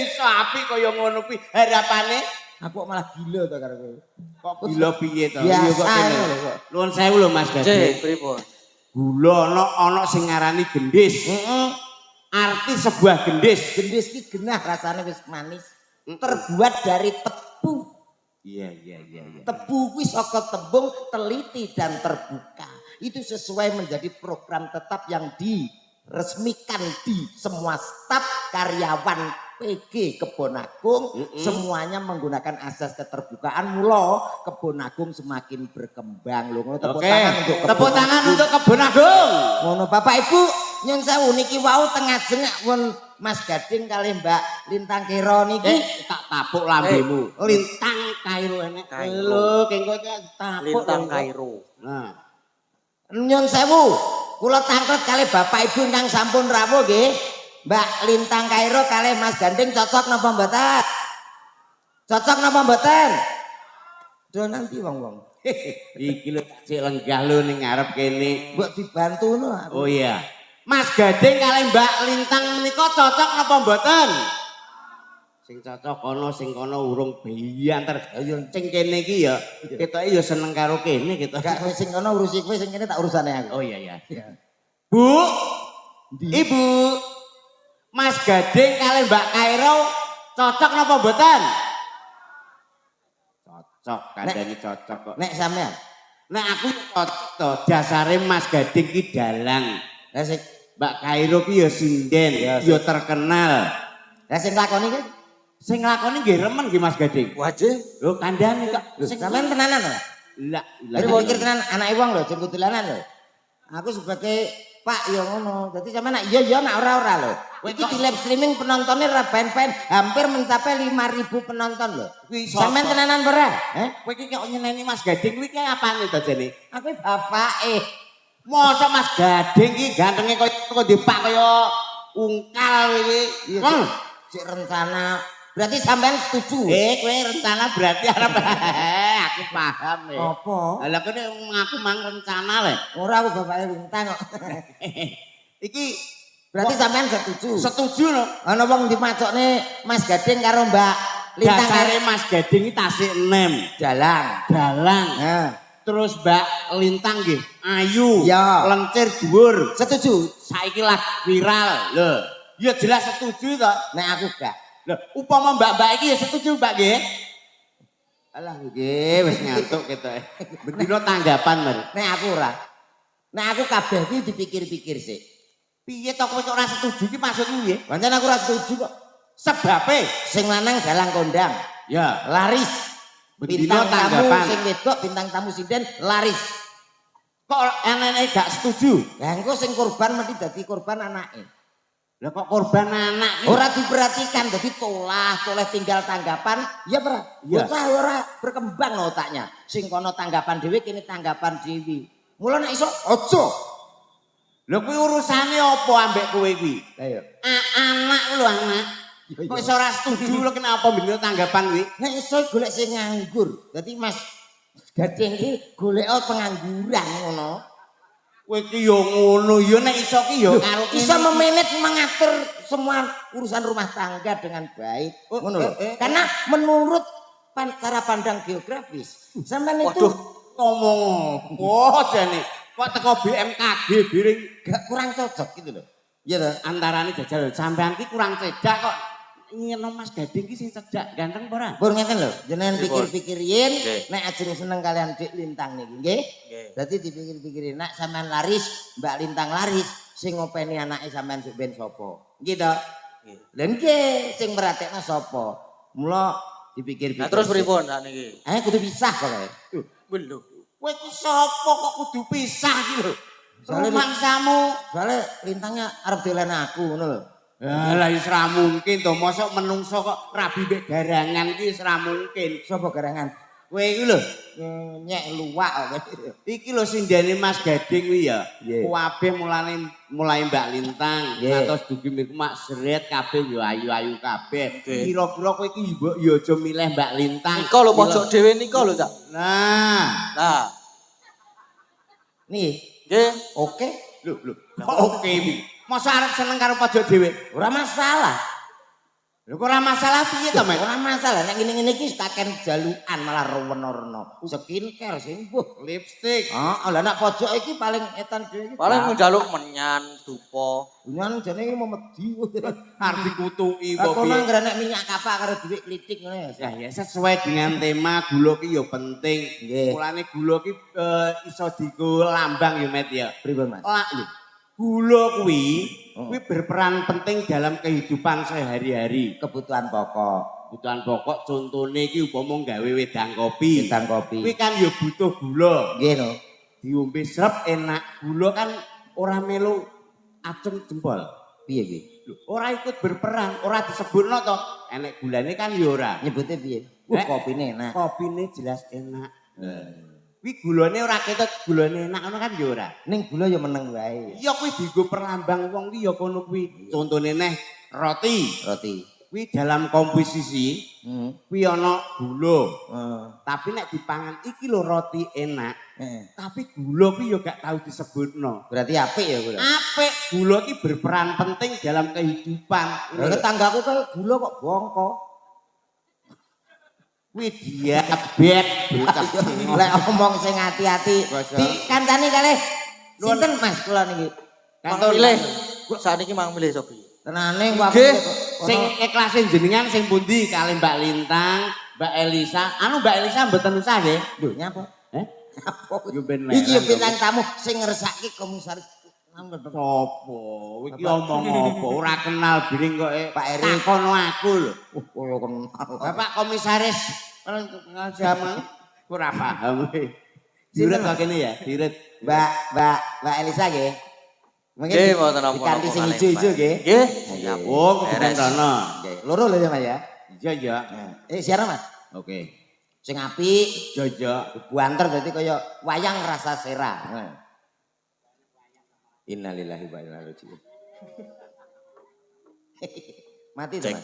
iso apik kaya ngono kuwi harapane. Aku malah gila to karo kowe. Kok gila piye to? Biasa Iya kok kene. lho kok. Nuwun sewu lho Mas Cek, Gade. pripun? Gula ana sing ngarani gendhis. Arti sebuah gendhis. Gendhis ki genah rasane wis manis. Terbuat dari tebu. Iya. Tebu kuwi saka tembung teliti dan terbuka. Itu sesuai menjadi program tetap yang diresmikan di semua staf karyawan PG Kebon Agung. Semuanya menggunakan asas keterbukaan. Mula Kebon Agung semakin berkembang. Loh, ngono tepuk Oke, tangan untuk tepuk Kebon tangan Agung. untuk Kebon Agung. Ngono Bapak Ibu nyun sewu niki wau tengah jengak pun Mas Gading kali Mbak Lintang Kiro niki Tak tapuk lambemu. Lintang Kairo enek. Kairo. Lho, kengko iki tapuk. Lintang lho. Kairo. Nah, nyun sewu kula tangklet kali Bapak Ibu ingkang sampun rawuh nggih Mbak Lintang Kairo kali Mas Gading cocok napa mboten? Cocok napa mboten? Do nanti wong-wong. iki lho cek lenggah lho ning ngarep kene. Mbok dibantu no aku. Oh iya. Mas Gading kali Mbak Lintang menika cocok napa mboten? Sing cocok kono sing kono urung biantar. Ayo Sing kene iki ya ketoke ya seneng karo kene gitu. gak kowe sing kono urusi kowe sing kene tak urusane aku. Oh iya. Bu, Ibu, Mas Gading kali Mbak Kairo cocok napa mboten? Cocok, kandhane cocok kok. Nek sampean Nek aku cocok to, dasare Mas Gading ki dalang. lah sing Mbak Kairo ki ya sinden, ya terkenal. lah sing lakoni ki Sing nglakoni nggih remen nggih Mas Gading. Wajib. Lho kandhane kok. sing sampean tenanan lho. Lah, Jadi pikir tenan anake wong lho, jenggot dolanan lho. Aku sebagai Pak ya ngono. Dadi sampean nak iya nak ora lho. Iki di live streaming penontonnya ora ben-ben hampir mencapai 5.000 penonton lho. Kuwi sapa? Sampean tenanan ora? Kowe iki kok nyeneni Mas Gading kuwi ki apane to jane? Aku bapake. Mosok Mas Gading ki gantenge kok dipak kaya ungkal iki. Iya, Cek rencana. Berarti sampean setuju. Kowe rencana berarti arep aku paham ya. Apa? Lah kene aku mang rencana le. Ora aku bapake Lintang kok. Iki Berarti sampean setuju. setuju no. Ana wong dimacokne Mas Gading karo Mbak Lintang Dasare Mas Gading iki tasik enem. jalan. Dalang. Nah, Terus Mbak Lintang nggih ayu, Ya. lencir dhuwur. setuju. Saiki lah viral. Lho, ya jelas setuju to. Nek aku gak. Lho, upama mbak-mbak iki ya setuju Mbak nggih. Alah nggih wis ngantuk ketoke. Bendino tanggapan men. Nek aku ora. Nek aku kabeh iki dipikir-pikir sih. Piye to kowe kok ora setuju iki maksudmu nggih? Pancen aku ora setuju kok. Sebabe Sing lanang dalang kondang, ya laris. bendino Bintang tamu tanggapan. sing wedok bintang tamu sinden laris. Kok enene gak setuju? Lah engko sing korban mesti dadi korban anake. Lah kok korban anak iki? Ora diperhatikan dadi toleh tinggal tanggapan, ya ora. Iya. Bocah ora berkembang lho otaknya. Sing kono tanggapan dhewe kene tanggapan dhewe. Mula nek iso aja. Lho kuwi urusane apa ambek kowe kuwi? Lah ya. Anak lho anak. Kok iso ora setuju lho kenapa bendino tanggapan kuwi? Nek iso golek sing nganggur. Dadi Mas Gading iki golek pengangguran ngono. Kowe iki yo ngono ya nek iso ki yo karo Bisa memanage mengatur semua urusan rumah tangga dengan baik. Ngono lho. Karena menurut cara pandang geografis, sampean itu Waduh, ngomong apa jane? Kok teko BMKG biring gak kurang cocok gitu loh. Iya toh? antarane jajal sampean ki kurang cedak kok. Ngene Mas Gading ki sing cedak ganteng apa ora? Pun ngeten lho, jenengan pikir-pikir yen Nggih. nek ajeng seneng kalian Dik Lintang niki, nggih. Nggih. Dadi dipikir-pikirin nek sampean laris, Mbak Lintang laris, sing ngopeni anake sampean sik ben sapa? Nggih to? Nggih. Lha nggih sing meratekno sapa? Mula dipikir-pikir. Nah terus pripun sakniki? kudu pisah kok. Belum. Kowe ki sapa kok kudu pisah ki lho? Soalnya- Rumangsamu. Soalnya Lintangnya arep dolen aku ngono lho. Lah wis ra mungkin to, mosok menungso kok rabi mek garangan ki wis ra mungkin. Sapa garangan? Kowe iki lho, Nyek luwak kok. iki lho sindene Mas Gading kuwi ya. Nggih. Kabeh mulai Mbak Lintang, Nggih. ngantos dugi miku Mak Sret kabeh yo ayu-ayu kabeh. Nggih. Kira-kira kowe iki mbok yo aja milih Mbak Lintang. Nika lho pojok dhewe nika lho, Cak. Nah, Nah, Nih, nggih. oke. lho oke iki. Masa arep seneng karo pojok dhewe? Ora masalah. Lho kok ora masalah piye to, Mek? Ora masalah nek ngene-ngene iki kaken jalukan malah rewen-reno. Skincare sing mbuh. Lipstick. Heeh, lha nek pojok iki paling etan dhewe iki. Paling njaluk menyan, dupa. Nyan jane iki mau medhi. Arep dikutuki Aku kok piye? nang ngrene minyak kapak karo duit klitik ngono ya. Ya sesuai dengan tema gula ki ya penting. Nggih. Mulane gula ki iso dienggo lambang ya Met ya. Pripun, Mas? Lah lho. Gula kuwi berperan penting dalam kehidupan sehari-hari. Kebutuhan pokok, Kebutuhan pokok contone iki upama gawe wedang kopi. bintang kopi. Kuwi kan ya butuh gula. Nggih no. Diombe srep enak. Gula kan ora melu acung jempol. Piye piye? Lho, ora ikut berperan, ora disebutno to. Enek gulane kan ya ora. Nyebute piye? Nek- Kopine enak. Kopine jelas enak. Kuwi gulane ora ketut gulane enak ngono kan ya ora. Ning gula ya meneng wae. Ya kuwi dienggo perlambang wong ki ya kono kuwi. Contone neh roti. Roti. Kuwi dalam komposisi kuwi ana gula. Tapi nek dipangan iki lho roti enak, tapi gula kuwi ya gak tau disebutno. Berarti apik ya gula. Apik gula ki berperan penting dalam kehidupan. Lah tetanggaku kaya gula kok bongko. Kuwi diabetes bocah. Lek ngomong sing hati-hati, Basa. dikancani kalih sinten Mas kula niki? Mang Kantor milih. Sakniki mang milih sapa? Tenane Nggih. sing ikhlasin jenengan sing pundi kali Mbak Lintang, Mbak Elisa. Anu Mbak Elisa mboten usah nggih. lho nyapa? Eh? Apa? Yo ben Iki ya merah, bintang tamu sing ngersake komisaris. Sopo? Iki omong apa? Ora kenal biring kok Pak Erik. takono aku lho. Kaya kenal. Bapak komisaris zaman ora paham kowe. Diret kok kene ya, diret. Mbak Elisa nggih. Mungkin Nggih, mboten napa-napa dikanti sing kalih, ijo-ijo Pak. nggih. Nggih. Siap. Oh, kebetulan Beres. rono. Nggih. Loro lho ya Mas ya. Iya, iya. Siapa Mas? Oke. Sing apik, Jojo. buanter dadi kaya wayang rasa sera. Innalillahi wa inna ilaihi raji'un. Mati to, Cek.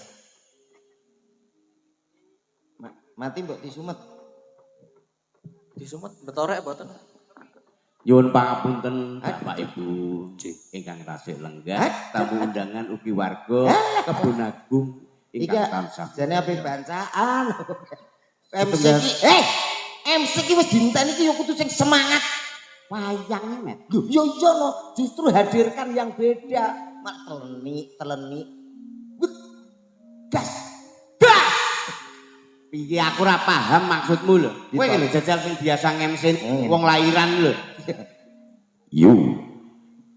Mas. Mati mbok disumet. Disumut betorek mboten. Nyuwun pangapunten Bapak Ibu ingkang tasih lenggah, tamu undangan ugi warga Kebon Agung ingkang tansah. Jane ape bancaan. MC ki, MC ki wis dinteni ki yo kudu sing semangat. Wayangnya Met. Loh, yo iya no, justru hadirkan yang beda. Mak teleni. Wut. Gas. Gas. Piye aku ora paham maksudmu lho. Kowe lho jajal sing biasa ngemsin wong lairan lho. Yo.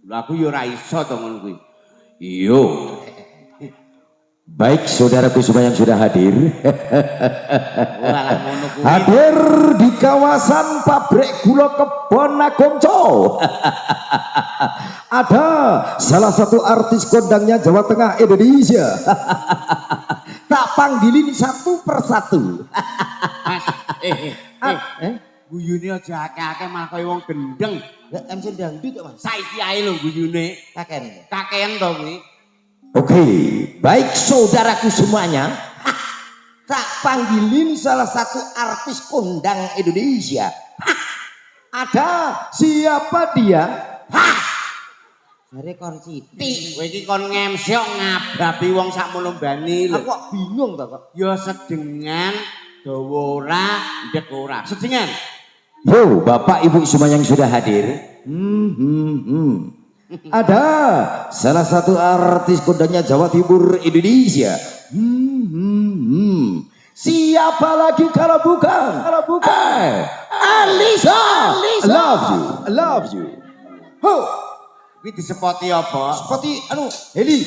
Lho aku yo ora iso to ngono kuwi. Yo. Baik saudaraku semua yang sudah hadir. Ora ngono kuwi. Hadir di kawasan pabrik gula Kebon Agung. Ada salah satu artis kondangnya Jawa Tengah Indonesia. Tak panggilin satu persatu. Mas, guyune aja akeh-akeh malah kaya wong gendeng. Lah MC dangdut kok, Mas. Saiki ae lho guyune. Kakean to kuwi. Oke, baik saudaraku semuanya. Tak panggilin salah satu artis kondang Indonesia. Ada siapa dia? Jare kon sithik. Kowe iki kon ngemsi kok ngababi wong sakmono bani lho. Aku kok bingung to kok. Ya sedengan dawa ora, ndek ora. Sedengan. Yo, Bapak Ibu semua yang sudah hadir. Ada salah satu artis kondangnya Jawa Timur Indonesia. Siapa lagi kalau bukan? Alisa. I love you. Ho. Kuwi disepoti apa? Seperti Heli.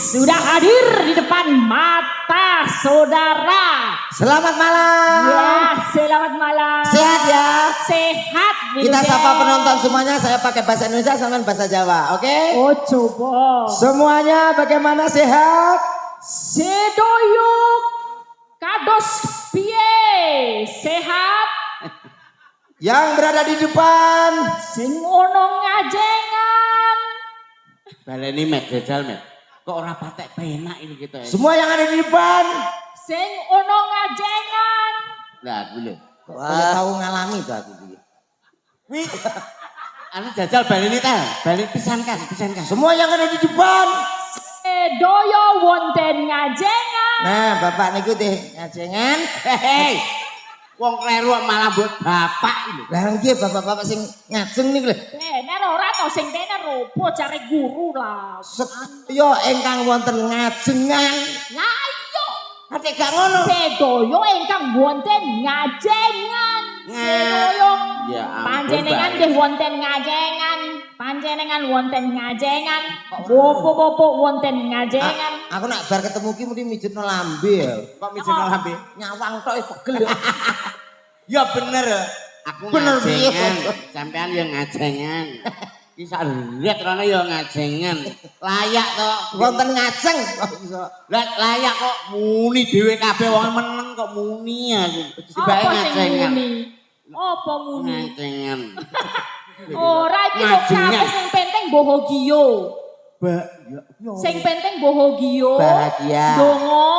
Sudah hadir di depan mata saudara. Selamat malam. Ya, selamat malam. Sehat ya. Sehat. Kita sapa penonton semuanya, saya pakai bahasa Indonesia sama bahasa Jawa, oke? Oh coba. Semuanya bagaimana sehat? Sedoyuk kados piye sehat. Yang berada di depan. Sing ono ngajengan. Baleni Met jajal Met. Kok ora patek penak ini kita ya. Semua yang ada di depan. Sing ono ngajengan. Lah aku lho. Kok tahu ngalami tuh aku iki. Wi. Anu jajal baleni ta. Balen pisankan. Semua yang ada di depan. Sedoyo wonten ngajengan. Nah, Bapak niku teh ngajengan. Hei. Wong kleru malah mbok bapak lho. Lah nggih bapak-bapak sing ngajeng niku lho. Tener ora to sing tener opo cari guru lah. Yo ingkang wonten ngajengan. Lah iya. Ate gak ngono. Sedoyo ingkang wonten ngajengan. Sedoyo. Ya ampun. Panjenengan nggih wonten ngajengan. Panjenengan wonten ngajengan. Bopo-bopo wonten ngajengan. Aku nak bar ketemu ki mesti mijitno lambe ya. Kok mijenol lambe? Nyawang tok pegel ya. Ya bener. Aku Bener, ngajengan. piye? Sampean ya ngajengan. Ki sak lihat rene ya ngajengan. Layak to. Wonten ngajeng. Lah layak kok muni dhewe kabeh wong meneng kok muni aku. Dibake Apa sing ngajengan. muni? Apa muni? Ngajengan. Ora iki kok Ngajengan. kabeh sing penting bohogio. Sing penting bohogio. Bahagia. Dongo.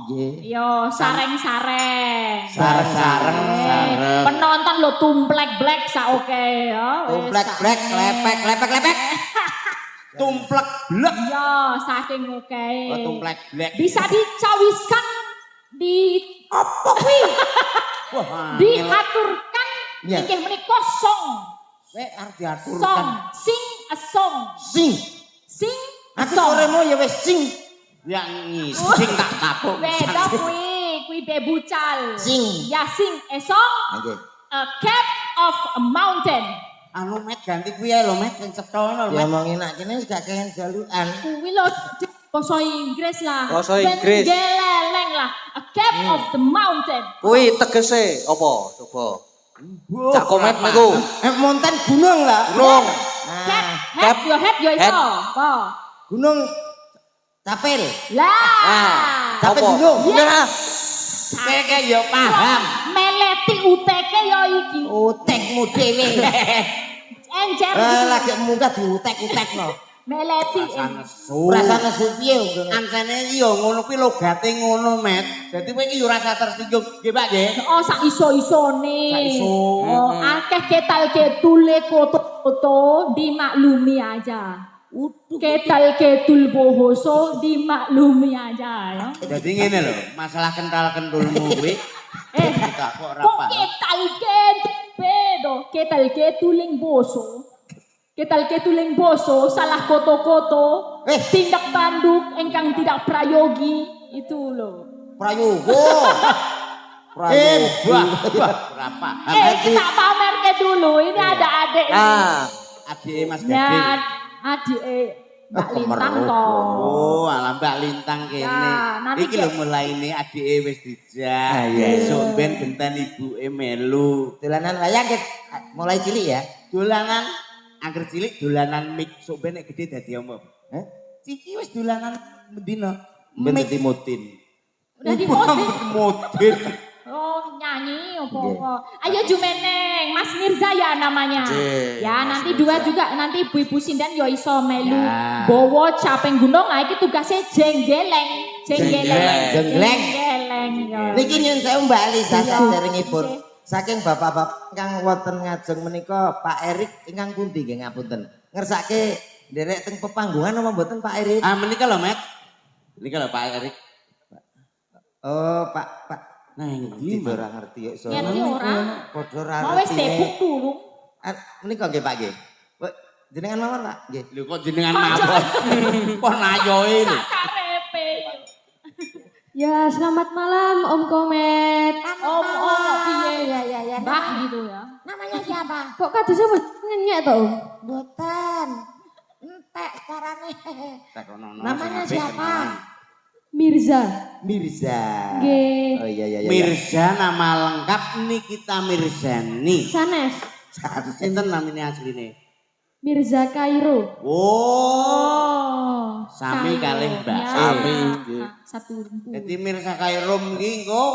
Nggih. Yo sareng-sareng. Sareng-sareng. Eh, penonton lo tumplek blek sak oke ya. Wis Tumplek sak- blek lepek. Tumplek blek. Yo saking oke. Oh, tumplek blek. Bisa dicawiskan di apa kuwi? Wah, Diaturkan Iya. inggih menika song. kowe arep Song, diaturkan. sing a song. Sing. Sing a Aku song. soremo ya wis sing. Ya ngising tak tapuk. Beda kuwi bebucal. Sing. Ya sing a song, Nggih. a cap of a mountain. Anu Met ganti kuwi ae lho Met sing cetha lho Ya Met. mau nginak kene wis gak kenen jalukan. Kuwi lho basa Inggris lah. Basa Inggris. Ben geleleng adalah a cap of the mountain. Kuwi tegese apa? Coba. Cak komet niku. Mountain gunung lah. Gunung. Cap, head, your head, yo iso. Apa? Gunung Tapel. Lah. Tapel Apa? gunung. Nah, Keke yo paham. Meleti uteke yo iki. Utekmu dhewe. Encer. Lagi munggah diutek-utek no. Meleti. Rasane supiye ngono. Ansene yo ngono kuwi logate ngono, Met. Dadi kowe iki yo rasa tersinggung, nggih, Pak nggih. Oh, sak iso-isone. Sak iso. Oh, akeh ketal ketule koto-koto dimaklumi aja. Ketal ketul bohoso dimaklumi aja ya. Dadi ngene lho, masalah kental kentulmu kuwi tak kok ora Kok paham. ketal kedo, ketal ketuling boso. Ketal ketuling boso salah koto-koto. Tindak tanduk engkang tidak prayogi itu loh. Prayogo. Wah, ora paham. Kita pamer ke dulu. Ini ada adik. nah, Adike Mas Ya, Gading. adik Mbak Lintang toh. Oh, alah Mbak Lintang kene. Ya, nanti Iki lho mulaine adike wis dijak. Esuk ben genten ibuke melu. Dolanan wayang mulai cilik ya. Dolanan angger cilik dolanan mik sok ben nek gede dadi apa? Hah? Ciki wis dolanan mendino. Ben dadi mutin. Udah di pose. Modin. Oh, nyanyi apa-apa. Ayo Jumeneng, Mas Mirza ya namanya. Ya, nanti dua juga nanti ibu-ibu sinden yo iso melu. Ya. Bowo capeng gunung, nah iki tugasnya jenggeleng. Jenggeleng. Jenggeleng. Ya. Niki nyun saya Mbak Lisa saderengipun. Saking bapak-bapak ingkang wonten ngajeng menika Pak Erik ingkang pundi nggih ngapunten. Ngersake nderek teng pepanggungan apa mboten Pak Erik? Ah menika lho, Met. Menika lho Pak Erik. Oh, Pak. Nah, Iki ora ngerti yo sono. Ngerti ora? Padha ora Mau wis tebuk dulu. Menika nggih Pak nggih. Jenengan mawon Pak nggih. Lho kok jenengan mawon. Kok nayoe lho. Karepe. Ya, selamat malam Om Komet. Om, piye? Ya. Mbah gitu ya. Namanya siapa? Kok kadusnya ngenyek toh Om? Boten. Entek carane. Tak ono. Namanya siapa? Mirza. Mirza. Nggih. Oh iya. Mirza nama lengkap Nikita Mirzani. Sanes. Sinten namanya asline? Mirza Kairo. Oh, sami Kairo. kalih Mbak. Ya. Sami. Satu rumpu. Jadi Mirza Kairum iki engko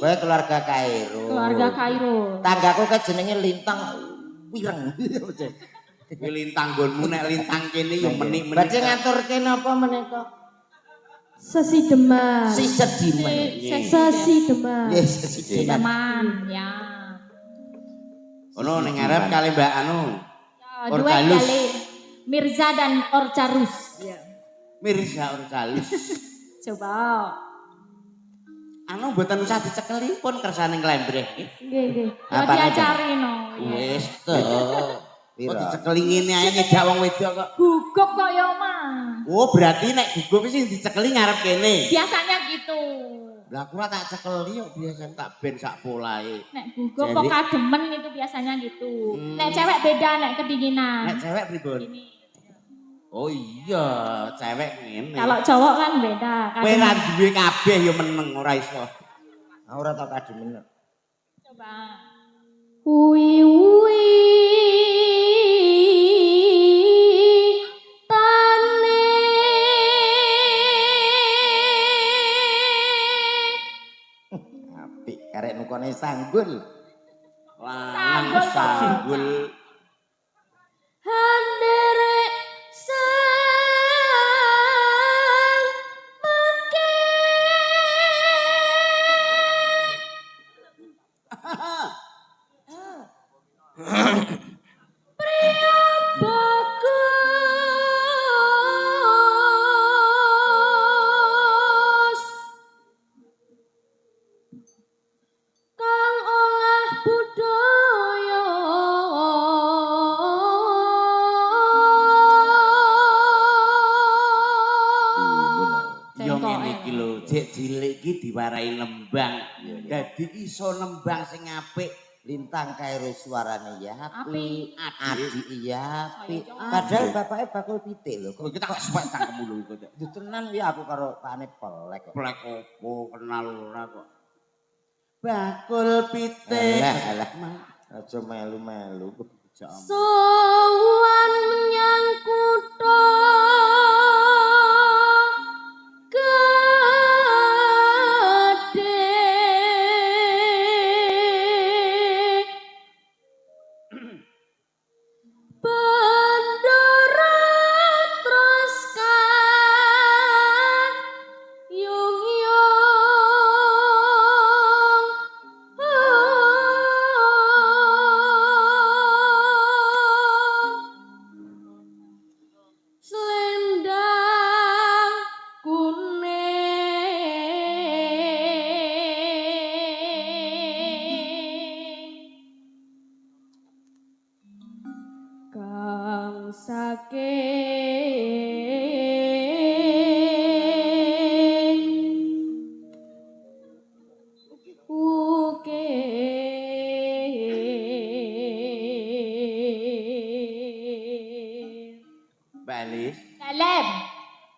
Kowe keluarga Kairo. Keluarga Kairo. Tanggaku ke jenenge Lintang Wireng. kuwi lintang nggonmu nek lintang kene ya menik-menik. Badhe ngaturke napa menika? Sesi Demam. Si Sediman. Sesi Demam. Yes, Sediman. Teman, ya. Ono ning ngarep kali Mbak anu. Ya, duet Orgalus. kali. Mirza dan Orcarus. Mirza Orgalus. Coba. Anu mboten usah dicekeli pun kersane nglembreh. Nggih. Ya diajari no. Wis to. Kok dicekeli ngene ae nyedak wong wedok kok. Gugup kok ya mah. Oh, berarti nek gugup sing dicekeli ngarep kene. Biasanya gitu. Lah aku ora tak cekeli kok biasa tak ben sak polahe. Nek gugup Jadi- kok kademen itu biasanya gitu. Nek cewek beda nek kedinginan. Nek cewek pripun? Ini. Oh iya, cewek ngene. Kalau cowok kan beda. Kowe ra duwe kabeh ya meneng ora iso. Ora tau kademen. Coba. Ui tane Apik karek nukone sanggul. Lanang sanggul. handere sang mangke pria bagus kang olah budaya Yo Cengkoke. ngene iki lho, jek cilik iki diwarai nembang. Dadi iso nembang sing apik Lintang karo suarane ya apik, Apik. adik iya apik. Ayo, Padahal bapaknya bakul pitik lho. Kowe kita kesuwek cangkemmu lho iku. Itu tenan ya aku karo pakne pelek kok. Plek opo kenal ora kok. Bakul pitik. Alah, aja melu-melu. Sowan menyang kutha gedhe Bandara Traska Selendang kuning Kang saking ukir Mbak Elis, Dalem.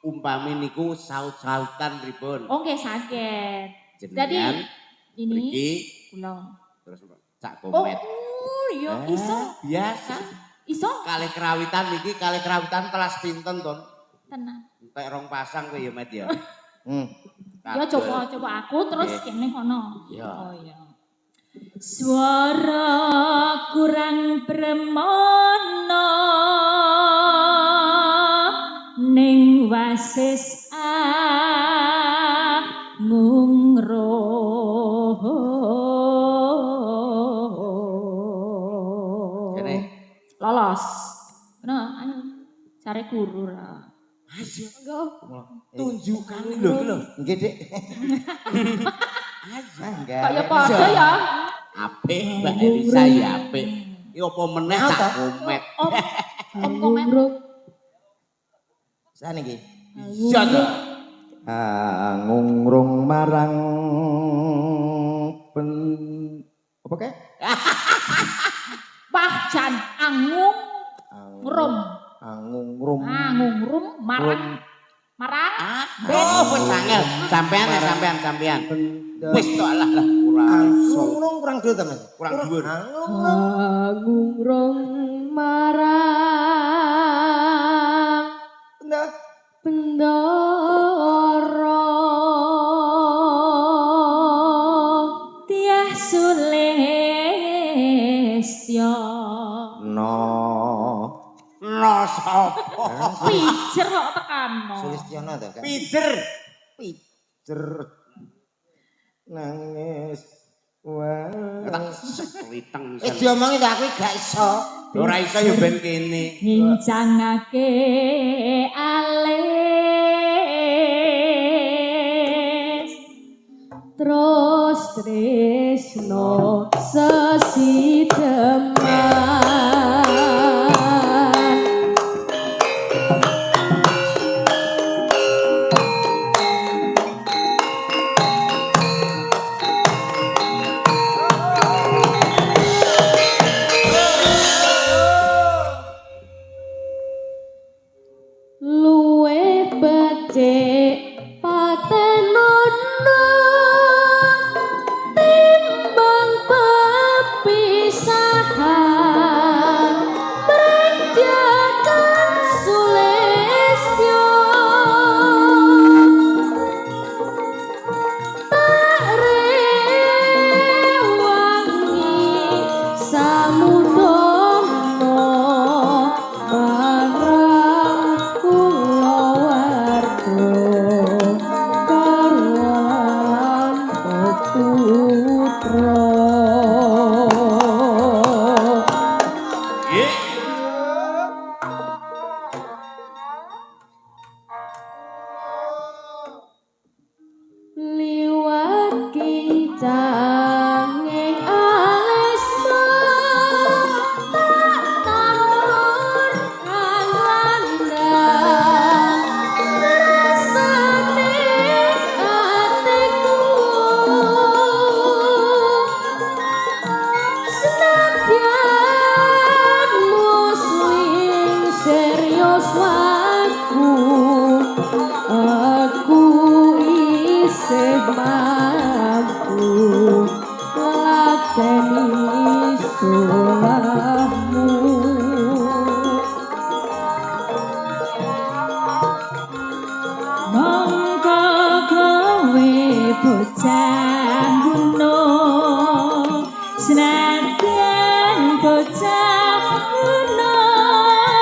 umpami niku saut-sautan pripun? Oh nggih saged. Jadi Jenengan ini mriki kula. terus cak Oh, komet. iya iso. Biasa. Iso Kalih kerawitan niki kalih kerawitan kelas pinten ton? tenan. Entek rong pasang kowe ya Met ya. Ya coba aku terus Nggih. kene kono. Ya. Oh iya. Suara kurang bermono ning wasis Kene. Lolos. Nah, ayo cari guru lah. Ayo Enggak. tunjukkan lho iki lho. Nggih, Dik. Ayo. Kayak padha ya. Apik Mbak Elisa ya apik. Iki apa meneh cak komet. Om komen. Saniki. Iya to. Ngungrung marang pen apa kek? Bahjan angung ngrum. Angungrum. Ngrum marang marang. Oh, wis angel. Sampean ya sampean. Wis tok lah kurang Kurang dhuwur ta, Mas? kurang dhuwur. Ngurung marang Bendoro Tiah Sulistyo No sapa? Pijer kok tekano. Sulistiono to, Kak? Pijer. Pijer. Nangis. Wah. Tak seliteng. Diomongi kok aku gak iso. Ora iso ya ben kene. Ngincangake alis terus tresno sesideman luwe becik patenono timbang pepisahan bocah